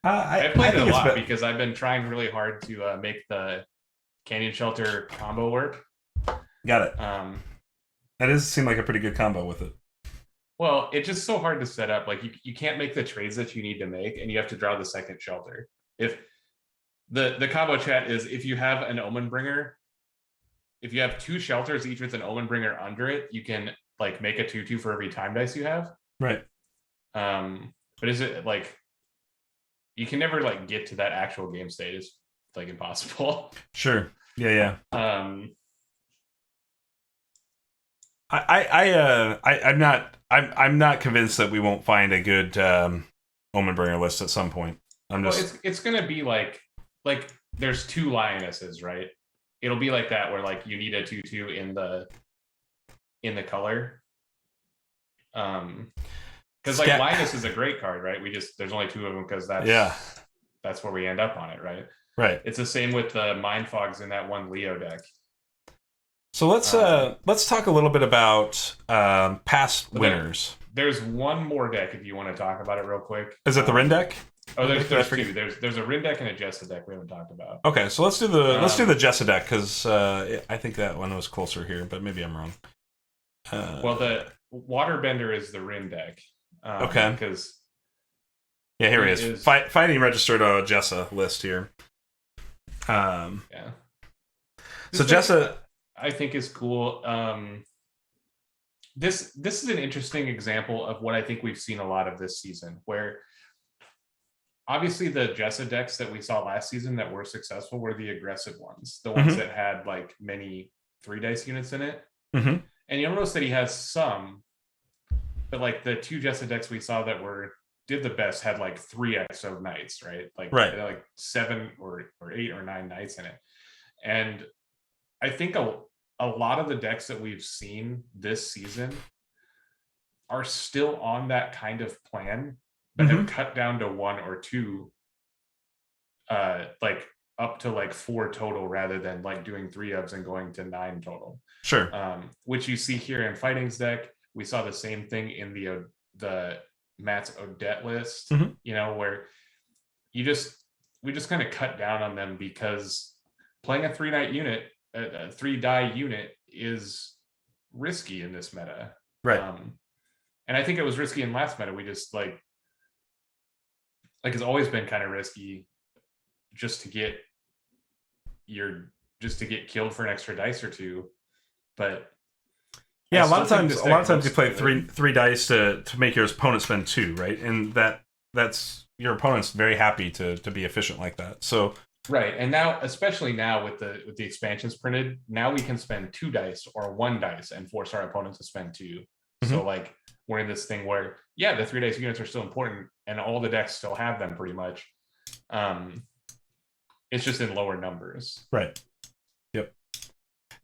I played it a lot because I've been trying really hard to make the Canyon Shelter combo work. Got it. That does seem like a pretty good combo with it. Well, it's just so hard to set up. Like you can't make the trades that you need to make, and you have to draw the second shelter. If the combo chat is if you have an Omen Bringer, if you have 2 shelters, each with an Omen Bringer under it, you can like make a 2/2 for every time dice you have. Right. But is it like you can never like get to that actual game state? It's like impossible. Sure. Yeah. I'm not convinced that we won't find a good Omenbringer list at some point. It's gonna be like there's 2 lionesses, right? It'll be like that where like you need a 2/2 in the color. Because like Lioness is a great card, right? There's only 2 of them because that's where we end up on it, right? Right. It's the same with the Mind Fogs in that one Leo deck. So let's talk a little bit about past winners. There's one more deck if you want to talk about it real quick. Is it the Rin deck? Oh, there's 2. There's a Rin deck and a Jessa deck we haven't talked about. Okay, so let's do the Jessa deck because I think that one was closer here, but maybe I'm wrong. Well, the Waterbender is the Rin deck. Okay. Because here he is. Fighting registered Jessa list here. Yeah. So Jessa, I think is cool. This is an interesting example of what I think we've seen a lot of this season, where obviously the Jessa decks that we saw last season that were successful were the aggressive ones, the ones that had like many 3 dice units in it. Mm-hmm. And you'll notice that he has some, but like the 2 Jessa decks we saw that did the best had like 3 Exo Knights, right? Like 7 or 8 or 9 Knights in it. And I think a lot of the decks that we've seen this season are still on that kind of plan, but have cut down to 1 or 2, like up to like 4 total rather than like doing 3 ofs and going to 9 total. Sure. Which you see here in Fighting's deck. We saw the same thing in the Matt's Odette list, where we just kind of cut down on them because playing a 3-night unit, a 3-die unit is risky in this meta. Right. And I think it was risky in last meta. We just like it's always been kind of risky just to get killed for an extra dice or 2. But yeah, a lot of times you play three dice to make your opponent spend 2, right? And that's your opponent's very happy to be efficient like that. So right, and now especially now with the expansions printed, now we can spend 2 dice or 1 dice and force our opponent to spend 2. So like we're in this thing where the 3 dice units are still important and all the decks still have them pretty much. It's just in lower numbers. Right. Yep.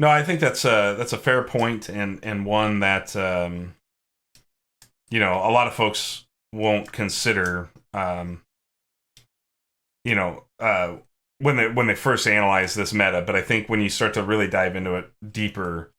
No, I think that's a fair point and one that a lot of folks won't consider when they first analyze this meta, but I think when you start to really dive into it deeper,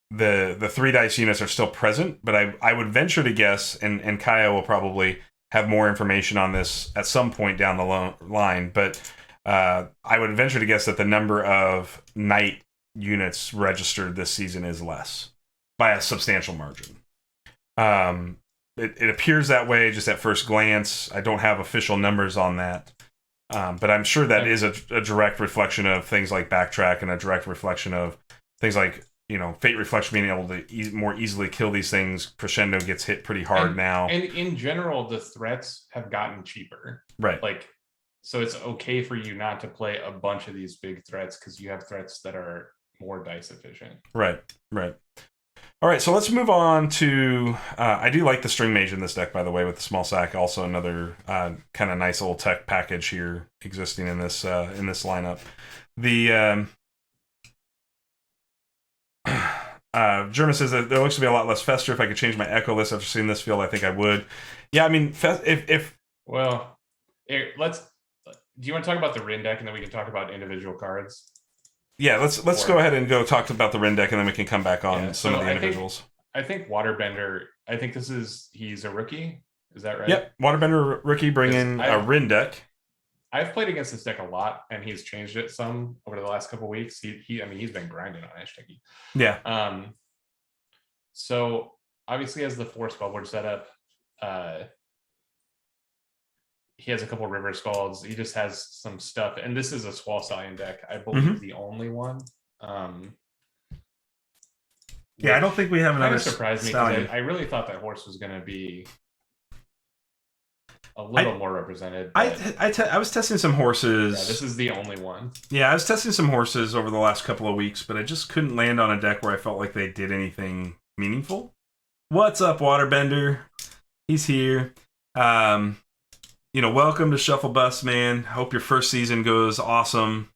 the 3 dice units are still present, but I would venture to guess, and Kaya will probably have more information on this at some point down the line, but I would venture to guess that the number of Knight units registered this season is less by a substantial margin. It appears that way just at first glance. I don't have official numbers on that, but I'm sure that is a direct reflection of things like Backtrack and a direct reflection of things like Fate Reflection being able to more easily kill these things. Crescendo gets hit pretty hard now. And in general, the threats have gotten cheaper. Right. So it's okay for you not to play a bunch of these big threats because you have threats that are more dice efficient. Right. All right, so let's move on to... I do like the String Mage in this deck, by the way, with the small sack. Also another kind of nice little tech package here existing in this lineup. The... German says that there looks to be a lot less Fester. If I could change my Echo list after seeing this field, I think I would. Yeah, I mean, do you want to talk about the Rin deck and then we can talk about individual cards? Yeah, let's go ahead and go talk about the Rin deck and then we can come back on some of the individuals. I think Waterbender, he's a rookie. Is that right? Yep, Waterbender rookie bringing a Rin deck. I've played against this deck a lot, and he's changed it some over the last couple of weeks. He's been grinding on hashtag. Yeah. So obviously, as the Force Bubbled setup, he has a couple River Scalds. He just has some stuff, and this is a Squall Stallion deck, I believe, the only one Yeah, I don't think we have another. Kind of surprised me because I really thought that horse was going to be a little more represented. I was testing some horses. Yeah, this is the only one. Yeah, I was testing some horses over the last couple of weeks, but I just couldn't land on a deck where I felt like they did anything meaningful. What's up, Waterbender? He's here. Welcome to Shufflebus, man. Hope your first season goes awesome.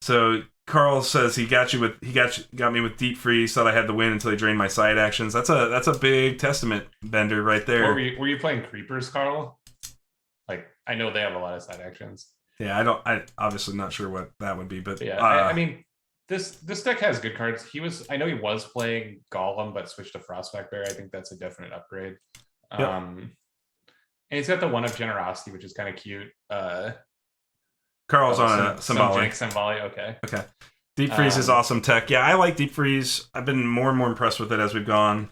So Carl says he got me with deep freeze. Thought I had the win until he drained my side actions. That's a big testament, Bender, right there. Were you playing creepers, Carl? Like, I know they have a lot of side actions. Yeah, I obviously not sure what that would be, but yeah, I mean, this deck has good cards. I know he was playing Golem, but switched to Frostback Bear. I think that's a definite upgrade. Yep. And he's got the One of Generosity, which is kind of cute. Carl's on a Symbolic. Okay. Deep Freeze is awesome tech. Yeah, I like Deep Freeze. I've been more and more impressed with it as we've gone.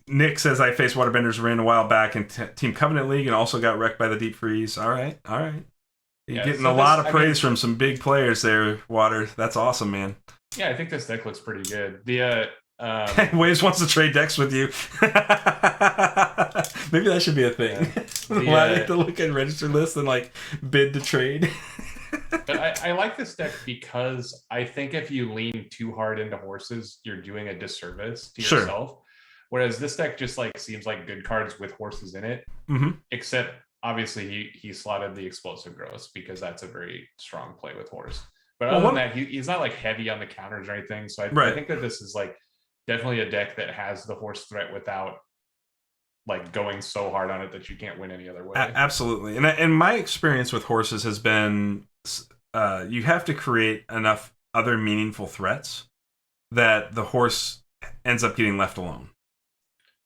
Nick says I faced Waterbenders Rin a while back in Team Covenant League and also got wrecked by the Deep Freeze. All right. You're getting a lot of praise from some big players there, Water. That's awesome, man. Yeah, I think this deck looks pretty good. Waves wants to trade decks with you. Maybe that should be a thing. Allow you to look at registered lists and like bid to trade. But I like this deck because I think if you lean too hard into horses, you're doing a disservice to yourself. Whereas this deck just like seems like good cards with horses in it. Mm-hmm. Except obviously he slotted the Explosive Growth because that's a very strong play with horse. But other than that, he's not like heavy on the counters or anything. So I think that this is like definitely a deck that has the horse threat without like going so hard on it that you can't win any other way. Absolutely. And my experience with horses has been you have to create enough other meaningful threats that the horse ends up getting left alone.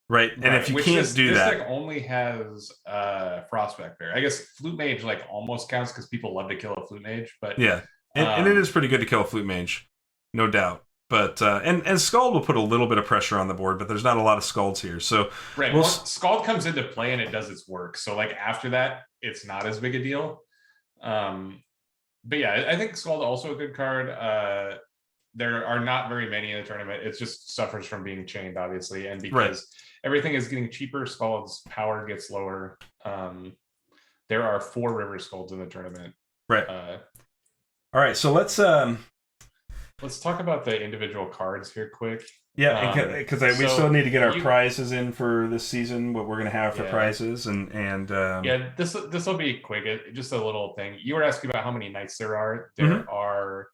Right? And if you can't do that... This deck only has Frostback Bear. I guess Flute Mage like almost counts because people love to kill a Flute Mage. But yeah. And it is pretty good to kill a Flute Mage. No doubt. But and Scald will put a little bit of pressure on the board, but there's not a lot of Scalds here. So Scald comes into play and it does its work. So like after that, it's not as big a deal. But yeah, I think Scald also a good card. There are not very many in the tournament. It just suffers from being chained, obviously, and because everything is getting cheaper, Scald's power gets lower. There are 4 River Scalds in the tournament. Right. All right, so let's talk about the individual cards here quick. Yeah, because we still need to get our prizes in for this season. What we're going to have for prizes and yeah, this will be quick. Just a little thing. You were asking about how many knights there are. There are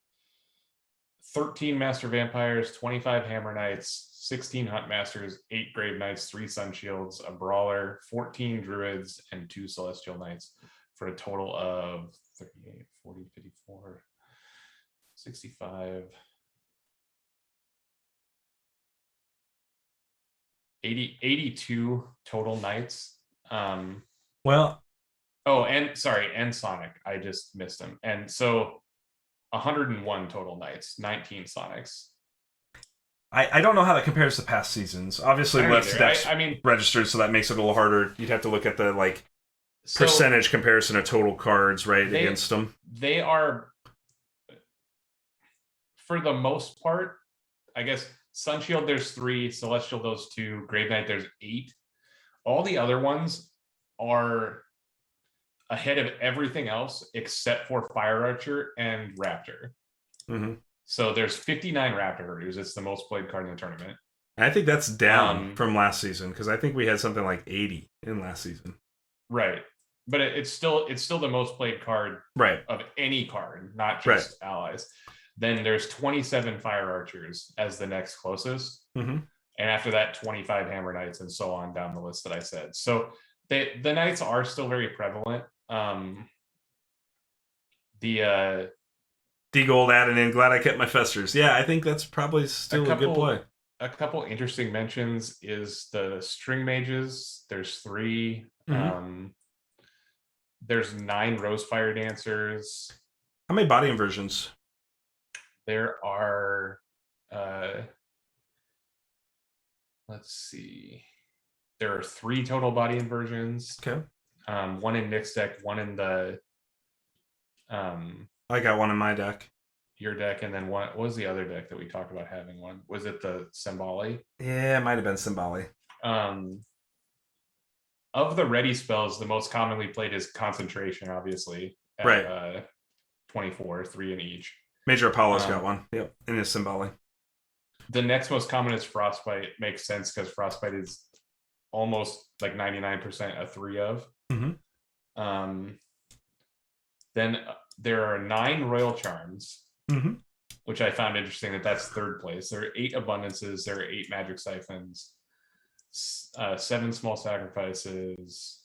13 Master Vampires, 25 Hammer Knights, 16 Hunt Masters, 8 Grave Knights, 3 Sun Shields, a Brawler, 14 Druids, and 2 Celestial Knights for a total of 38, 40, 54, 65, 82 total knights. And Sonic. I just missed him. And so 101 total knights, 19 Sonics. I don't know how that compares to past seasons. Obviously, less decks registered, so that makes it a little harder. You'd have to look at the percentage comparison of total cards against them. They are, for the most part, I guess Sunshield there's 3, Celestial those 2, Grave Knight there's 8. All the other ones are ahead of everything else except for Fire Archer and Raptor. Mm-hmm. So there's 59 Raptor Herders. It's the most played card in the tournament. And I think that's down from last season because I think we had something like 80 in last season. Right. But it's still the most played card of any card, not just allies. Then there's 27 Fire Archers as the next closest. Mm-hmm. And after that, 25 Hammer Knights and so on down the list that I said. So the Knights are still very prevalent. D-Gold added in, glad I kept my Festers. Yeah, I think that's probably still a good play. A couple interesting mentions is the String Mages. There's 3. Mm-hmm. There's 9 Rosefire Dancers. How many body inversions? There are, let's see. There are 3 total body inversions. Okay. 1 in Nick's deck, 1 in the... I got 1 in my deck. your deck, and then what was the other deck that we talked about having one? Was it the Symboli? Yeah, it might have been Symboli. Of the ready spells, the most commonly played is Concentration, obviously. At, right. 24, 3 in each. Major Apollo's got one. Yep, in his Symboli. The next most common is Frostbite. Makes sense because Frostbite is almost like 99% a 3 of. Mm-hmm. Then there are 9 Royal Charms, mm-hmm. which I found interesting that's third place. There are 8 Abundances. There are 8 Magic Siphons. 7 Small Sacrifices.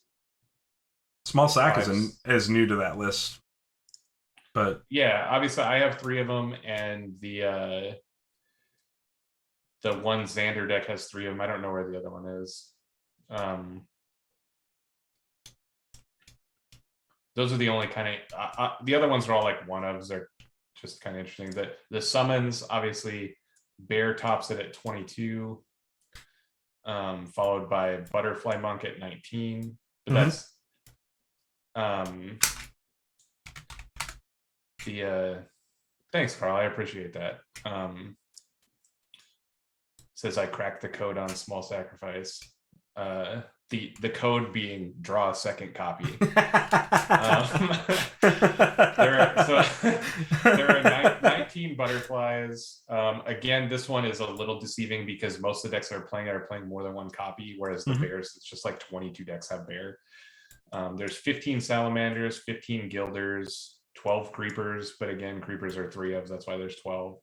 Small Sack is new to that list. But yeah, obviously I have 3 of them, and the one Xander deck has 3 of them. I don't know where the other one is. Those are the only kind of the other ones are all like 1-ofs. They're just kind of interesting. The summons, obviously, Bear tops it at 22, followed by Butterfly Monk at 19. But that's thanks, Carl. I appreciate that. Says I cracked the code on Small Sacrifice. The code being draw a second copy. There are 19 butterflies. Again, this one is a little deceiving because most of the decks that are playing more than one copy, whereas the bears, it's just like 22 decks have bear. There's 15 salamanders, 15 guilders, 12 creepers, but again, creepers are 3 of, that's why there's 12.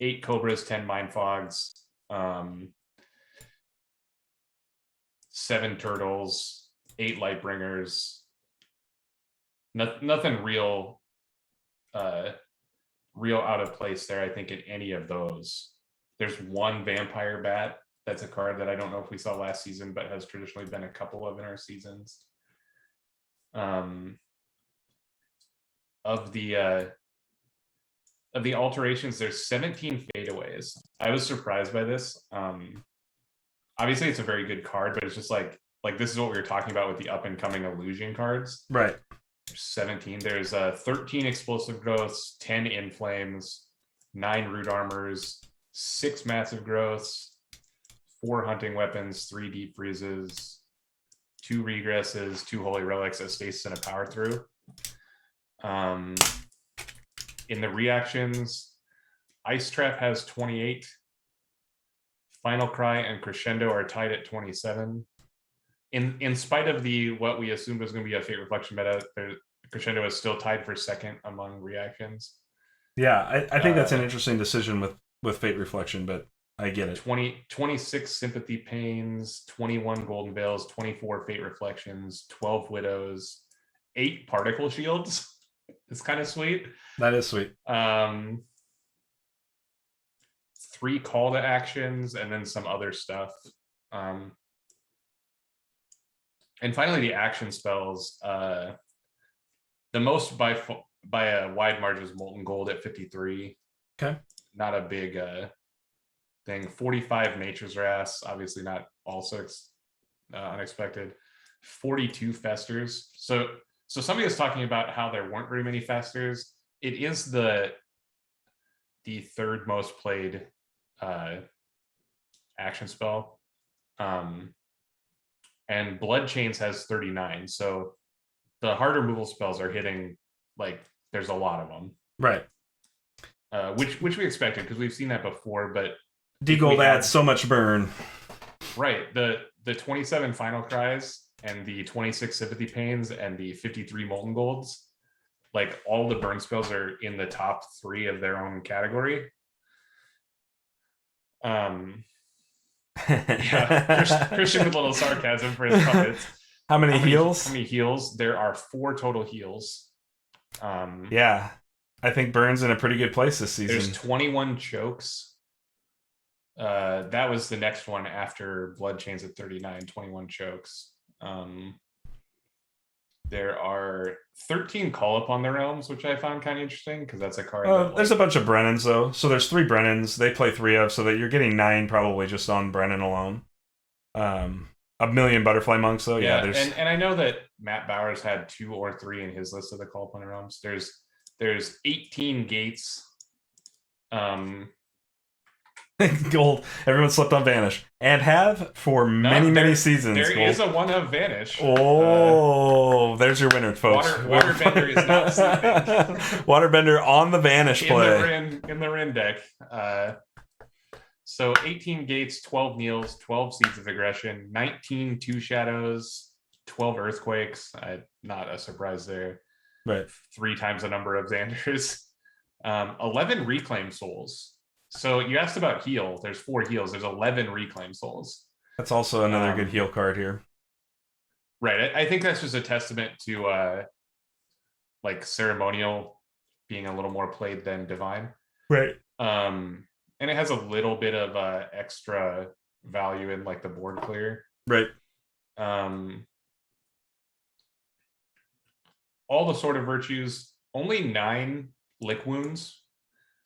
8 cobras, 10 mind fogs. 7 turtles, 8 lightbringers. Nothing real out of place there, I think, in any of those. There's 1 vampire bat. That's a card that I don't know if we saw last season, but has traditionally been a couple of in our seasons. Of the alterations, there's 17 fadeaways. I was surprised by this. Obviously, it's a very good card, but it's just like this is what we were talking about with the up and coming illusion cards. Right. There's 17. There's 13 explosive growths, 10 inflames, 9 root armors, 6 massive growths, 4 hunting weapons, 3 deep freezes, 2 regresses, 2 holy relics, a stasis, and a power through. In the reactions, Ice Trap has 28. Final Cry and Crescendo are tied at 27. In spite of what we assumed was going to be a Fate Reflection meta, Crescendo is still tied for second among reactions. Yeah, I think that's an interesting decision with Fate Reflection, but I get it. 26 Sympathy Pains, 21 Golden Veils, 24 Fate Reflections, 12 Widows, 8 Particle Shields. It's kind of sweet. That is sweet. 3 call to actions, and then some other stuff. And finally, the action spells. The most by a wide margin is Molten Gold at 53. Okay. Not a big thing. 45 Nature's Wrath, obviously not also unexpected. 42 Festers. So somebody was talking about how there weren't very many Festers. It is the third most played action spell. And Blood Chains has 39. So the hard removal spells are hitting, like, there's a lot of them. Right. Which we expected, because we've seen that before, but D-Gold adds so much burn. Right. The 27 Final Cries and the 26 Sympathy Pains and the 53 Molten Golds, like, all the burn spells are in the top 3 of their own category. Yeah, Christian with a little sarcasm for his puppets. How many heals? How many heals? There are 4 total heals. Yeah, I think Burn's in a pretty good place this season. There's 21 chokes. That was the next one after Blood Chains at 39, 21 chokes. There are 13 Call Upon the Realms, which I found kind of interesting because that's a card. There's a bunch of Brennans, though. So there's 3 Brennans. They play 3 of, so that you're getting 9 probably just on Brennan alone. A million Butterfly Monks, though. Yeah, and I know that Matt Bowers had 2 or 3 in his list of the Call Upon the Realms. There's there's 18 gates. Gold. Everyone slept on Vanish and have for many seasons. There is a one of Vanish. Oh, there's your winner, folks. Waterbender is not sleeping. Waterbender on the Vanish play in the Rin deck. So 18 gates, 12 Kneels, 12 Seeds of Aggression, 19 Two Shadows, 12 Earthquakes. Not a surprise there. Right. 3 times the number of Xanders. 11 Reclaim Souls. So you asked about heal. There's 4 heals. There's 11 Reclaim Souls. That's also another good heal card here. Right. I think that's just a testament to like Ceremonial being a little more played than Divine. Right. And it has a little bit of extra value in like the board clear. Right. All the Sword of Virtues, only 9 Lick Wounds,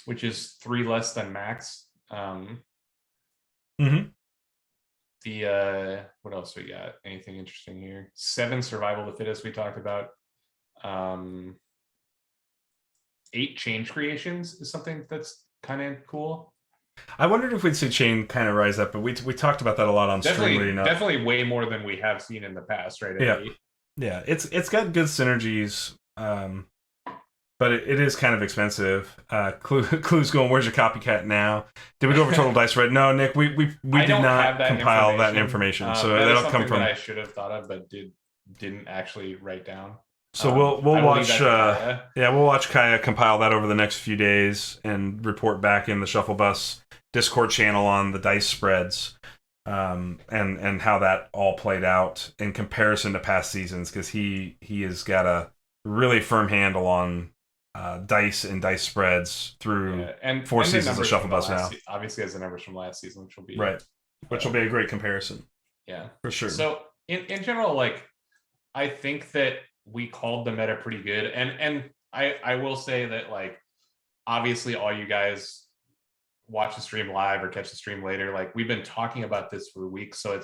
which is 3 less than max. The what else we got? Anything interesting here? 7 Survival of the Fittest we talked about. 8 Change Creations is something that's kind of cool. I wondered if we'd see Chain kind of rise up, but we talked about that a lot on stream. Definitely way more than we have seen in the past, right? Yeah, it's got good synergies, but it is kind of expensive. Clue's going, where's your copycat now? Did we go over total dice spread? No, Nick, we did not compile that information, so that'll come from. That I should have thought of, but didn't actually write down. So we'll watch. We'll watch Kaya compile that over the next few days and report back in the Shufflebus Discord channel on the dice spreads, and how that all played out in comparison to past seasons, because he has got a really firm handle on dice and dice spreads through and 4 seasons of Shufflebus now. Obviously, has the numbers from last season, which will be which will be a great comparison. Yeah, for sure. So in general, like, I think that we called the meta pretty good, and I will say that, like, obviously all you guys watch the stream live or catch the stream later, like, we've been talking about this for weeks, so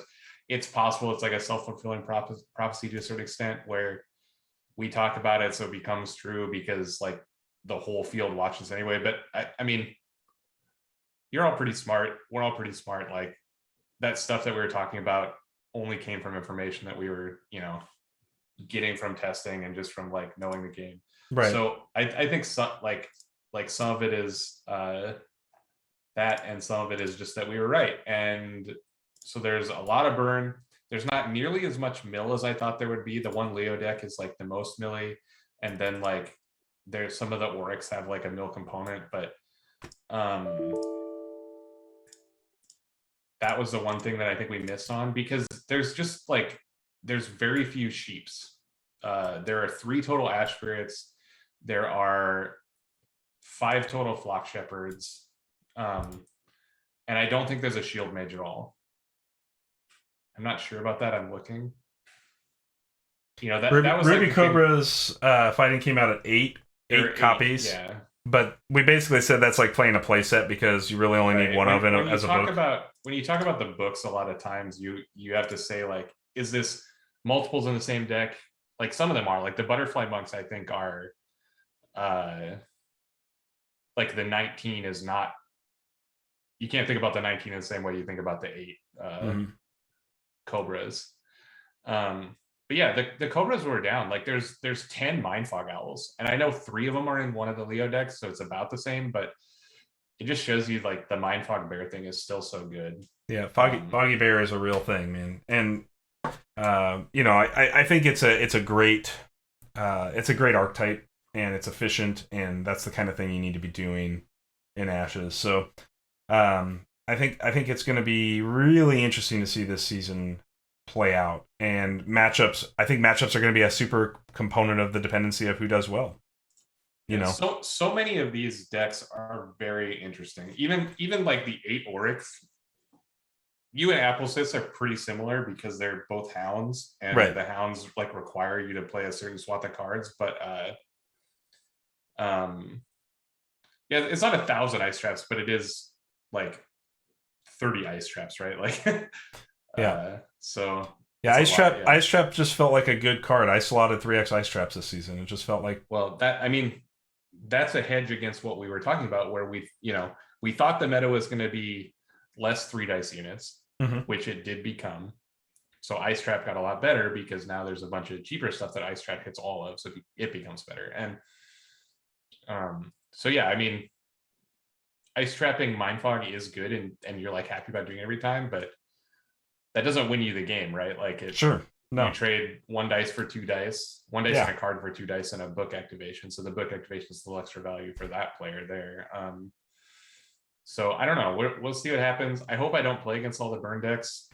it's possible it's like a self-fulfilling prophecy to a certain extent, where we talk about it so it becomes true because, like, the whole field watches anyway. But I mean, you're all pretty smart, we're all pretty smart. Like, that stuff that we were talking about only came from information that we were, getting from testing and just from, like, knowing the game. Right. So I think some of it is that, and some of it is just that we were right. And so there's a lot of burn. There's not nearly as much mill as I thought there would be. The one Leo deck is like the most milly, and then, like, there's some of the Oryx have like a mill component, but that was the one thing that I think we missed on, because there's just, like, there's very few sheeps. There are 3 total Ash Spirits. There are 5 total Flock Shepherds. And I don't think there's a Shield Mage at all. I'm not sure about that. I'm looking. That was Ruby like Cobra's fighting came out at 8 copies. Yeah. But we basically said that's like playing a playset, because you really only need one of it as a book. When you talk about the books, a lot of times you have to say, like, is this multiples in the same deck? Like, some of them are, like, the Butterfly Monks, I think, are like, the 19 is not, you can't think about the 19 in the same way you think about the 8 Cobras. But yeah, the Cobras were down. Like, there's 10 Mindfog Owls, and I know 3 of them are in one of the Leo decks, so it's about the same, but it just shows you, like, the Mindfog Bear thing is still so good. Yeah, Foggy Bear is a real thing, man. And I think it's a great archetype, and it's efficient, and that's the kind of thing you need to be doing in Ashes. So I think it's going to be really interesting to see this season play out, and matchups. I think matchups are going to be a super component of the dependency of who does well. So many of these decks are very interesting. Even like the 8 Oryx, you and Applesits are pretty similar because they're both hounds, and the hounds, like, require you to play a certain swath of cards. But it's not 1,000 ice traps, but it is like 30 ice traps, right? Like, so yeah, Ice Trap just felt like a good card. I slotted 3x Ice Traps this season. It just felt like, well, that, I mean, that's a hedge against what we were talking about, where we thought the meta was going to be less 3 dice units, which it did become. So Ice Trap got a lot better because now there's a bunch of cheaper stuff that Ice Trap hits all of, so it becomes better. And so yeah, I mean, Ice Trapping Mindfog is good, and you're like happy about doing it every time, but that doesn't win you the game, right? Like sure. No. You trade 1 dice for 2 dice, 1 dice and a card for 2 dice and a book activation. So the book activation is a little extra value for that player there. So I don't know. We'll see what happens. I hope I don't play against all the burn decks.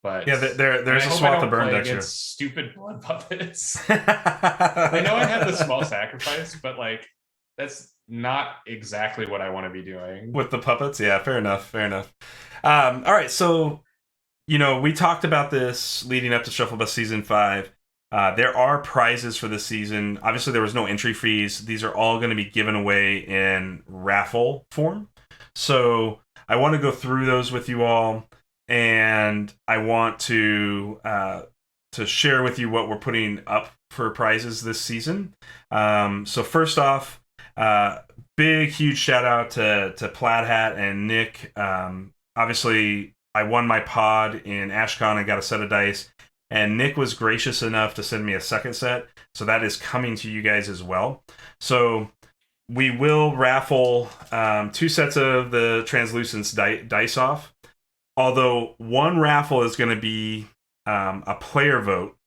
But yeah, there's a swath of burn decks here. Stupid blood puppets. I know I have the small sacrifice, but like that's not exactly what I want to be doing with the puppets. Yeah, fair enough. All right, so we talked about this leading up to Shufflebus Season 5. There are prizes for this season. Obviously, there was no entry fees. These are all going to be given away in raffle form. So I want to go through those with you all, and I want to share with you what we're putting up for prizes this season. So first off, big, huge shout out to Plaid Hat and Nick. Obviously, I won my pod in AshCon and got a set of dice, and Nick was gracious enough to send me a second set, so that is coming to you guys as well. So we will raffle 2 sets of the Translucence dice off, although one raffle is going to be a player vote.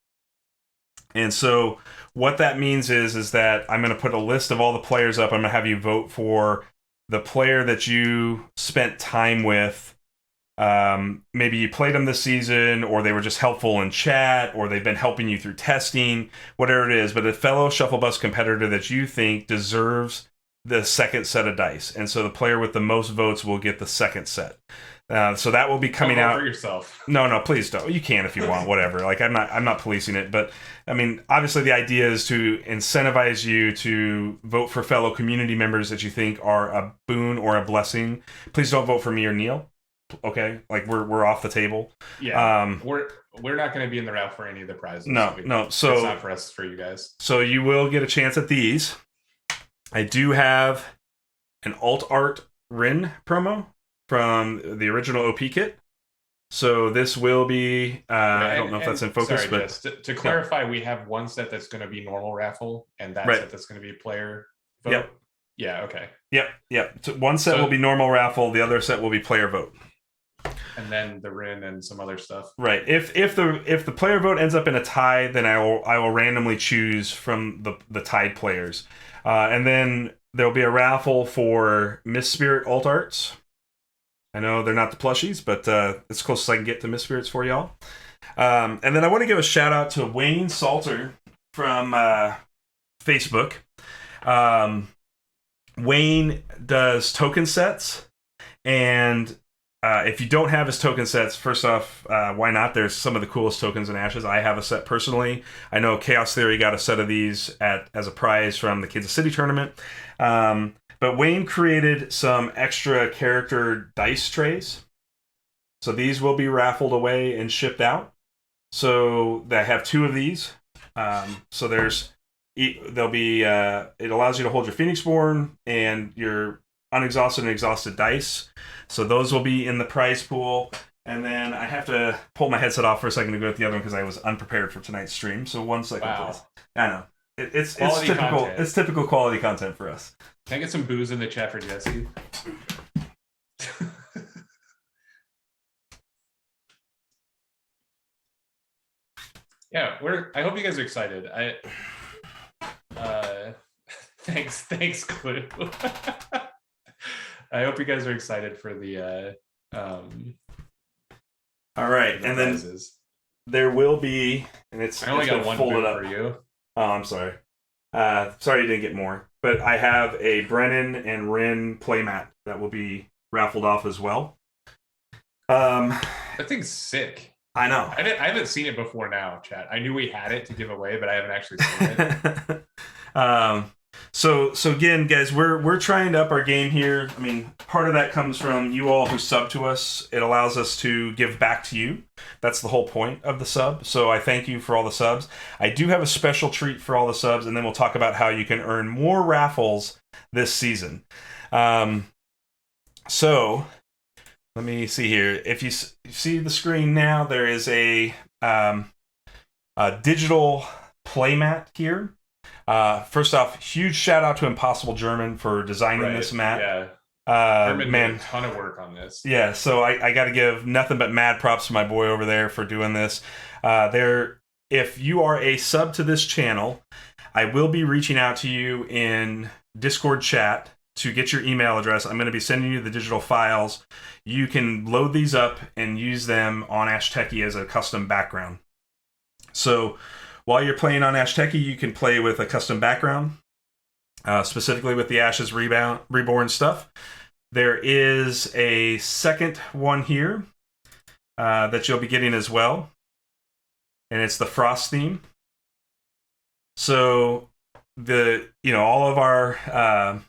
And so what that means is that I'm going to put a list of all the players up. I'm going to have you vote for the player that you spent time with. Maybe you played them this season, or they were just helpful in chat, or they've been helping you through testing, whatever it is, but a fellow Shufflebus competitor that you think deserves the second set of dice. And so the player with the most votes will get the second set. So that will be coming out for yourself. No, please don't. You can if you want, whatever. Like I'm not policing it, but I mean, obviously the idea is to incentivize you to vote for fellow community members that you think are a boon or a blessing. Please don't vote for me or Neil. Okay, like we're off the table. Yeah, we're not going to be in the route for any of the prizes. No. So it's not for us, for you guys. So you will get a chance at these. I do have an alt art Rin promo from the original OP kit. So this will be. I don't know if that's in focus, sorry, but Jess, to clarify, we have 1 set that's going to be normal raffle, and that set that's going to be player vote. Yep. Yeah. Okay. Yep. So 1 set will be normal raffle. The other set will be player vote. And then the Rin and some other stuff. Right. If the player vote ends up in a tie, then I will randomly choose from the tied players, and then there'll be a raffle for Miss Spirit alt arts. I know they're not the plushies, but it's close as I can get to Miss Spirits for y'all. And then I want to give a shout out to Wayne Salter from Facebook. Wayne does token sets, and if you don't have his token sets, first off, why not? There's some of the coolest tokens in Ashes. I have a set personally. I know Chaos Theory got a set of these as a prize from the Kansas City tournament. But Wayne created some extra character dice trays. So these will be raffled away and shipped out. So I have 2 of these. So there'll be it allows you to hold your Phoenixborn and your unexhausted and exhausted dice. So those will be in the prize pool. And then I have to pull my headset off for a second to go with the other one because I was unprepared for tonight's stream. So 1 second, please. I know. It's typical content. It's typical quality content for us. Can I get some booze in the chat for Jesse? Yeah, I hope you guys are excited. Thanks, Clue. I hope you guys are excited for the all right, and then there will be, and I only got 1 folded up for you. Oh, I'm sorry. Sorry you didn't get more. But I have a Brennan and Rin playmat that will be raffled off as well. That thing's sick. I know. I haven't seen it before now, chat. I knew we had it to give away, but I haven't actually seen it. So again, guys, we're trying to up our game here. I mean, part of that comes from you all who sub to us. It allows us to give back to you. That's the whole point of the sub. So I thank you for all the subs. I do have a special treat for all the subs, and then we'll talk about how you can earn more raffles this season. So let me see here. If you see the screen now, there is a digital playmat here. First off, huge shout out to Impossible German for designing this mat. Yeah. German did a ton of work on this. Yeah, so I got to give nothing but mad props to my boy over there for doing this. If you are a sub to this channel, I will be reaching out to you in Discord chat to get your email address. I'm going to be sending you the digital files. You can load these up and use them on Ash Techie as a custom background. So while you're playing on Ash Techie, you can play with a custom background, specifically with the Ashes Reborn stuff. There is a second one here that you'll be getting as well, and it's the Frost theme. So all of our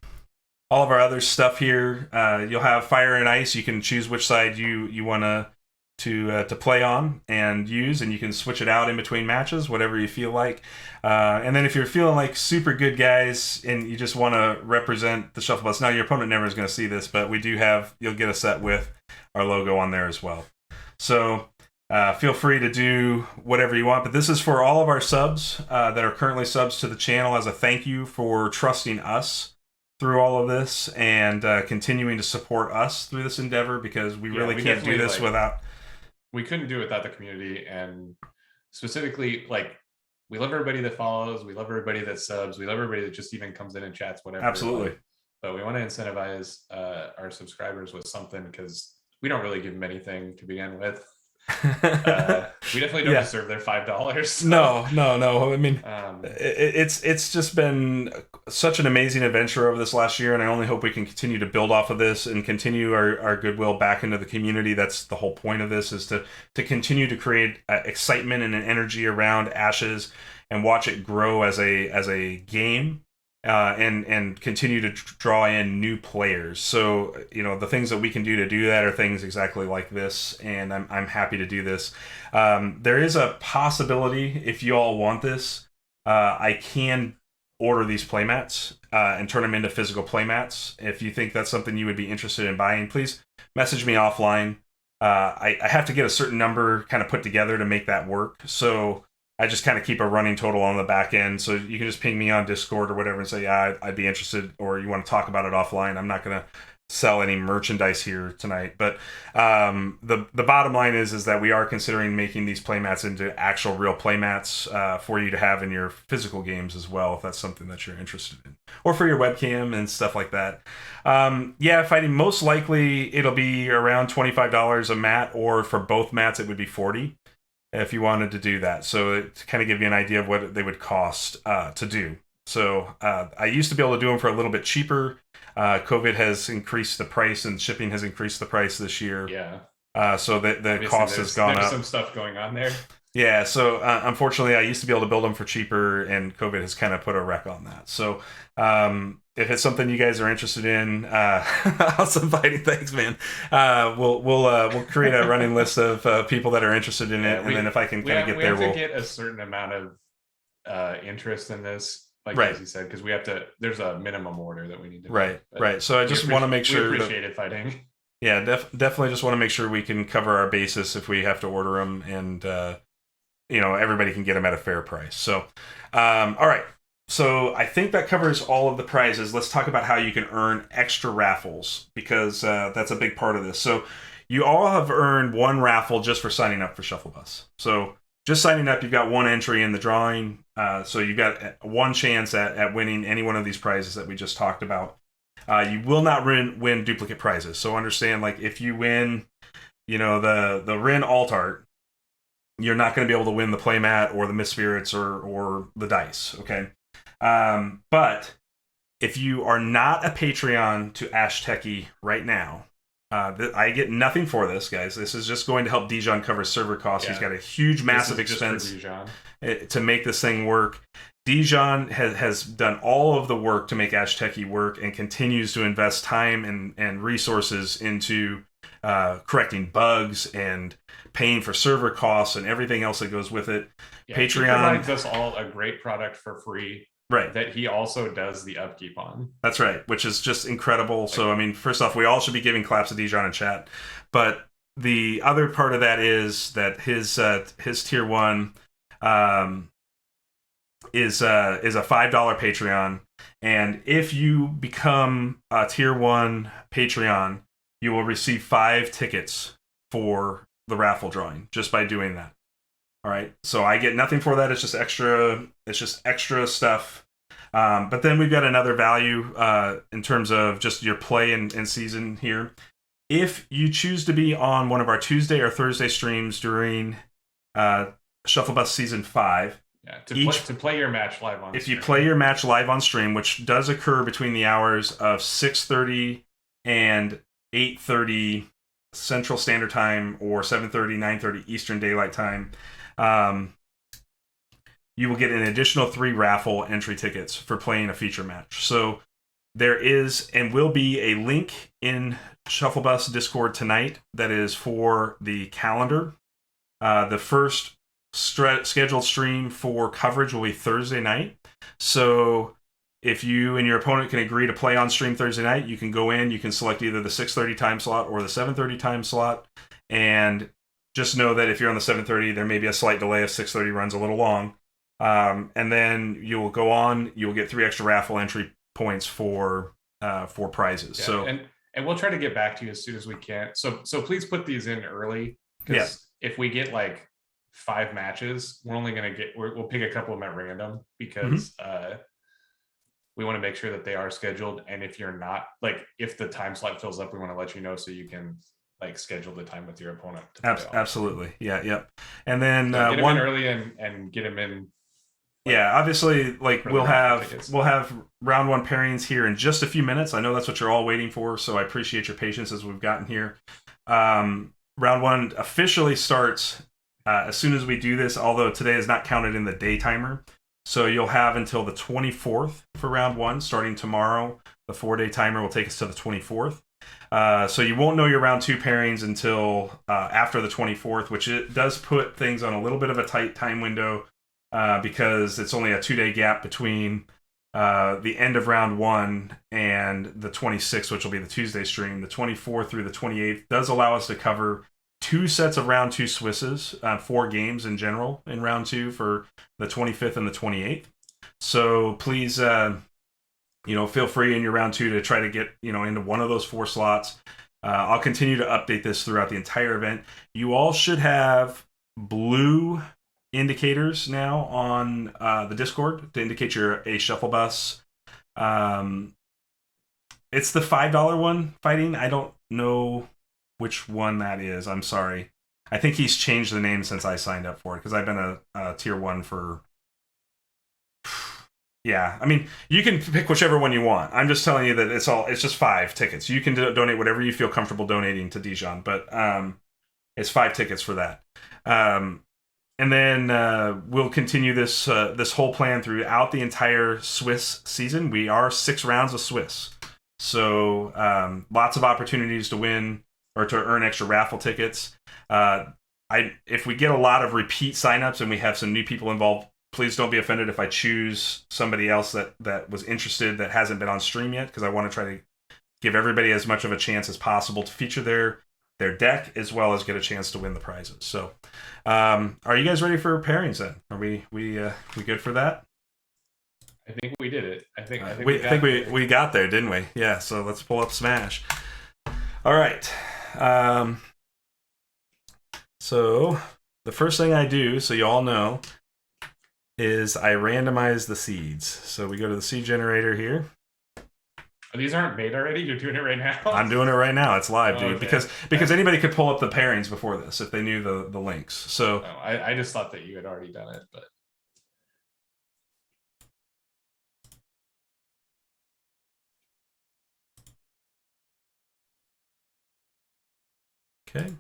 other stuff here, you'll have fire and ice. You can choose which side you want to play on and use, and you can switch it out in between matches, whatever you feel like. And then if you're feeling like super good guys and you just want to represent the Shufflebus, now your opponent never is going to see this, but you'll get a set with our logo on there as well. So feel free to do whatever you want, but this is for all of our subs that are currently subs to the channel as a thank you for trusting us through all of this and continuing to support us through this endeavor, because we really can't do this without... We couldn't do it without the community, and specifically, we love everybody that follows, we love everybody that subs, we love everybody that just even comes in and chats, whatever. Absolutely. But we want to incentivize our subscribers with something, because we don't really give them anything to begin with. We definitely don't deserve their $5. So. No. I mean, it's just been such an amazing adventure over this last year, and I only hope we can continue to build off of this and continue our goodwill back into the community. That's the whole point of this, is to continue to create excitement and an energy around Ashes and watch it grow as a game. And continue to draw in new players. So, the things that we can do to do that are things exactly like this, and I'm happy to do this. There is a possibility, if you all want this, I can order these playmats and turn them into physical playmats. If you think that's something you would be interested in buying, please message me offline. I have to get a certain number kind of put together to make that work. So I just kind of keep a running total on the back end. So you can just ping me on Discord or whatever and say, yeah, I'd be interested, or you want to talk about it offline. I'm not going to sell any merchandise here tonight. But the bottom line is that we are considering making these playmats into actual real playmats for you to have in your physical games as well, if that's something that you're interested in. Or for your webcam and stuff like that. Fighting, most likely it'll be around $25 a mat, or for both mats it would be $40. If you wanted to do that. So to kind of give you an idea of what they would cost to do. So I used to be able to do them for a little bit cheaper. COVID has increased the price, and shipping has increased the price this year. Yeah. So the cost has gone up. There's some stuff going on there. Yeah, so unfortunately I used to be able to build them for cheaper, and COVID has kind of put a wreck on that. So if it's something you guys are interested in, awesome fighting, thanks, man. We'll create a running list of people that are interested in it, and then if I can kind of get there, we'll get a certain amount of interest in this, as you said, because we have to. There's a minimum order that we need to. Right. So I just want to make sure. We appreciate it, fighting. Yeah, definitely just want to make sure we can cover our basis if we have to order them, and everybody can get them at a fair price. So, all right. So I think that covers all of the prizes. Let's talk about how you can earn extra raffles, because that's a big part of this. So you all have earned one raffle just for signing up for Shufflebus. So just signing up, you've got one entry in the drawing. So you've got one chance at winning any one of these prizes that we just talked about. You will not win duplicate prizes. So understand, if you win, the Rin alt art, you're not going to be able to win the playmat or the Misspirits or the dice. Okay. But if you are not a Patreon to Ash Techie right now, I get nothing for this, guys. This is just going to help Dijon cover server costs. He's got a huge, massive expense to make this thing work. Dijon has done all of the work to make Ash Techie work and continues to invest time and resources into correcting bugs and paying for server costs and everything else that goes with it. Yeah, Patreon he provides us all a great product for free. Right. That he also does the upkeep on. That's right, which is just incredible. So, I mean, first off, we all should be giving claps to Dijon in chat. But the other part of that is that his tier 1 is a $5 Patreon. And if you become a tier 1 Patreon, you will receive 5 tickets for the raffle drawing just by doing that. All right, so I get nothing for that. It's just extra stuff. But then we've got another value in terms of just your play and season here. If you choose to be on one of our Tuesday or Thursday streams during Shufflebus Season 5, to play your match live on stream. If you play your match live on stream, which does occur between the hours of 6:30 and 8:30 Central Standard Time or 7:30, 9:30 Eastern Daylight Time, you will get an additional 3 raffle entry tickets for playing a feature match. So there is and will be a link in Shufflebus Discord tonight that is for the calendar. The first scheduled stream for coverage will be Thursday night. So if you and your opponent can agree to play on stream Thursday night, you can go in, you can select either the 6:30 time slot or the 7:30 time slot. And just know that if you're on the 7:30, there may be a slight delay if 6:30 runs a little long. And then you will go on, you will get 3 extra raffle entry points for prizes. Yeah, so and we'll try to get back to you as soon as we can. So please put these in early, because if we get like 5 matches, we're only going to we'll pick a couple of them at random, because we want to make sure that they are scheduled. And if you're not, like, if the time slot fills up, we want to let you know so you can like schedule the time with your opponent. Absolutely. Yeah. Yep. And then get them in early and get them in. Yeah, obviously, like we'll have round 1 pairings here in just a few minutes. I know that's what you're all waiting for, so I appreciate your patience as we've gotten here. Round 1 officially starts as soon as we do this, although today is not counted in the day timer. So you'll have until the 24th for round 1, starting tomorrow. The 4-day timer will take us to the 24th. So you won't know your round 2 pairings until after the 24th, which it does put things on a little bit of a tight time window. Because it's only a 2-day gap between the end of round 1 and the 26th, which will be the Tuesday stream. The 24th through the 28th does allow us to cover 2 sets of round 2 Swisses, 4 games in general in round 2 for the 25th and the 28th. So please, feel free in your round 2 to try to get into one of those 4 slots. I'll continue to update this throughout the entire event. You all should have blue indicators now on the Discord to indicate you're a Shufflebus. It's the $5 one fighting. I don't know which one that is. I'm sorry. I think he's changed the name since I signed up for it, because I've been a tier 1 for... Yeah, I mean, you can pick whichever one you want. I'm just telling you that it's just 5 tickets. You can donate whatever you feel comfortable donating to Dijon, but it's 5 tickets for that. And then we'll continue this whole plan throughout the entire Swiss season. We are 6 rounds of Swiss. So lots of opportunities to win or to earn extra raffle tickets. If we get a lot of repeat signups and we have some new people involved, please don't be offended if I choose somebody else that was interested that hasn't been on stream yet, because I want to try to give everybody as much of a chance as possible to feature their deck as well as get a chance to win the prizes. So are you guys ready for pairings then? Are we good for that? I think we did it. I think we got there, didn't we? Yeah, so let's pull up Smash. All right. So the first thing I do, so you all know, is I randomize the seeds. So we go to the seed generator here. These aren't made already? You're doing it right now? I'm doing it right now. It's live, dude. Okay. Because anybody could pull up the pairings before this if they knew the links. So I just thought that you had already done it, but Okay.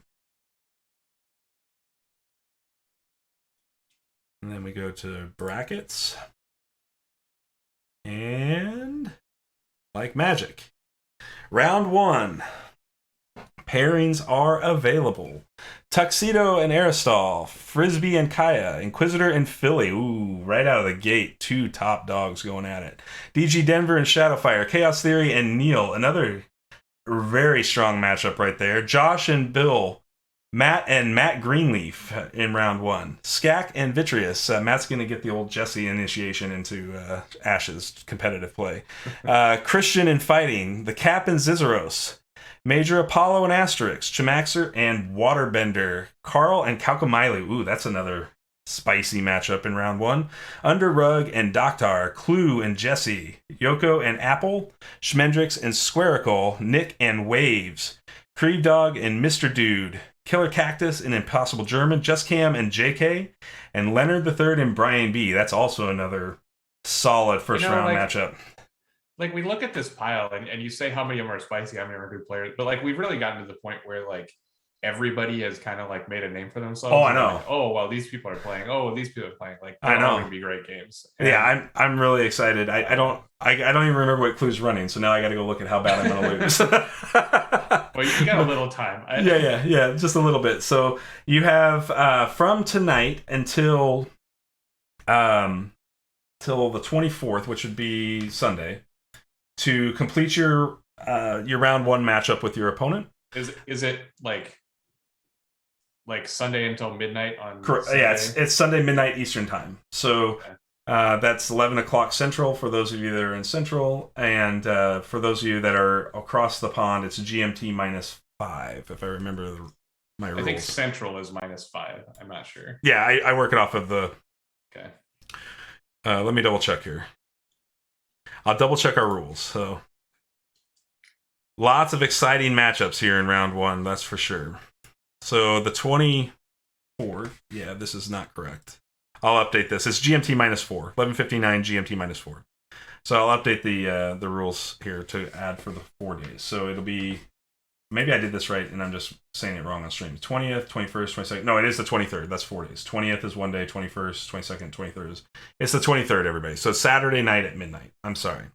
And then we go to brackets. And like magic. Round 1. Pairings are available. Tuxedo and Aristal, Frisbee and Kaya, Inquisitor and Philly. Ooh, right out of the gate, 2 top dogs going at it. DG Denver and Shadowfire, Chaos Theory and Neil. Another very strong matchup right there. Josh and Bill, Matt Greenleaf in round 1. Skak and Vitreous. Matt's going to get the old Jesse initiation into Ashes competitive play. Christian and Fighting, the Cap and Zizeros. Major Apollo and Asterix, Chamaxer and Waterbender, Carl and Kaukamailu. Ooh, that's another spicy matchup in round 1. Underrug and Doctar, Clue and Jesse, Yoko and Apple, Schmendrix and Squaricle, Nick and Waves, Creve Dog and Mr. Dude, Killer Cactus and Impossible German, Just Cam and JK, and Leonard III and Brian B. That's also another solid first round matchup. Like, we look at this pile and you say how many of them are spicy, how many are good players, but like we've really gotten to the point where like everybody has kind of like made a name for themselves. Oh, I know. Like, oh, well, these people are playing. Oh, these people are playing. Like, I know, going to be great games. And yeah, I'm really excited. I don't even remember what Clue's running, so now I got to go look at how bad I'm going to lose. Well, you got a little time. Yeah, just a little bit. So you have from tonight until till the 24th, which would be Sunday, to complete your round 1 matchup with your opponent. Is it like Sunday until midnight on Correct. Sunday? Yeah, it's Sunday midnight Eastern time. So okay. That's 11 o'clock Central for those of you that are in Central, and for those of you that are across the pond, it's GMT -5 if I remember my rules. I think Central is -5. I'm not sure. Yeah, I work it off of the. Okay. Let me double check here. I'll double check our rules. So lots of exciting matchups here in round 1, that's for sure. So the 24th, yeah, this is not correct. I'll update this. It's GMT -4, 11:59 GMT -4. So I'll update the rules here to add for the 4 days. So it'll be, maybe I did this right and I'm just saying it wrong on stream. 20th, 21st, 22nd. No, it is the 23rd. That's 4 days. 20th is 1 day. 21st, 22nd, 23rd is. It's the 23rd, everybody. So it's Saturday night at midnight. I'm sorry.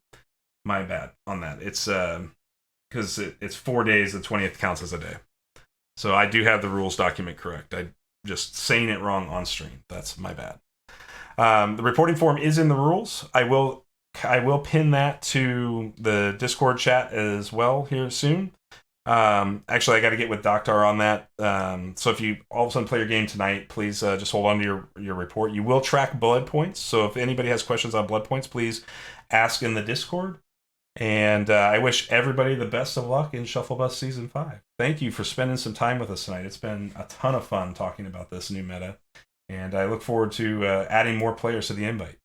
My bad on that. It's because it's 4 days. The 20th counts as a day. So I do have the rules document correct. I just saying it wrong on stream. That's my bad. The reporting form is in the rules. I will pin that to the Discord chat as well here soon. Actually, I got to get with Doctar on that. So if you all of a sudden play your game tonight, please just hold on to your report. You will track blood points. So if anybody has questions on blood points, please ask in the Discord. And I wish everybody the best of luck in Shufflebus Season 5. Thank you for spending some time with us tonight. It's been a ton of fun talking about this new meta. And I look forward to adding more players to the invite.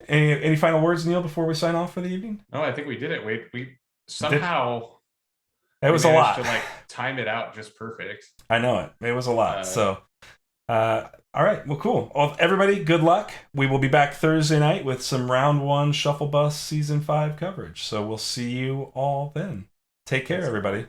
Any final words, Neil, before we sign off for the evening? No, I think we did it. We somehow it was a lot to like time it out just perfect. I know it. It was a lot. All right. Well, cool. Well, everybody, good luck. We will be back Thursday night with some round 1 Shufflebus Season 5 coverage. So we'll see you all then. Take care, everybody.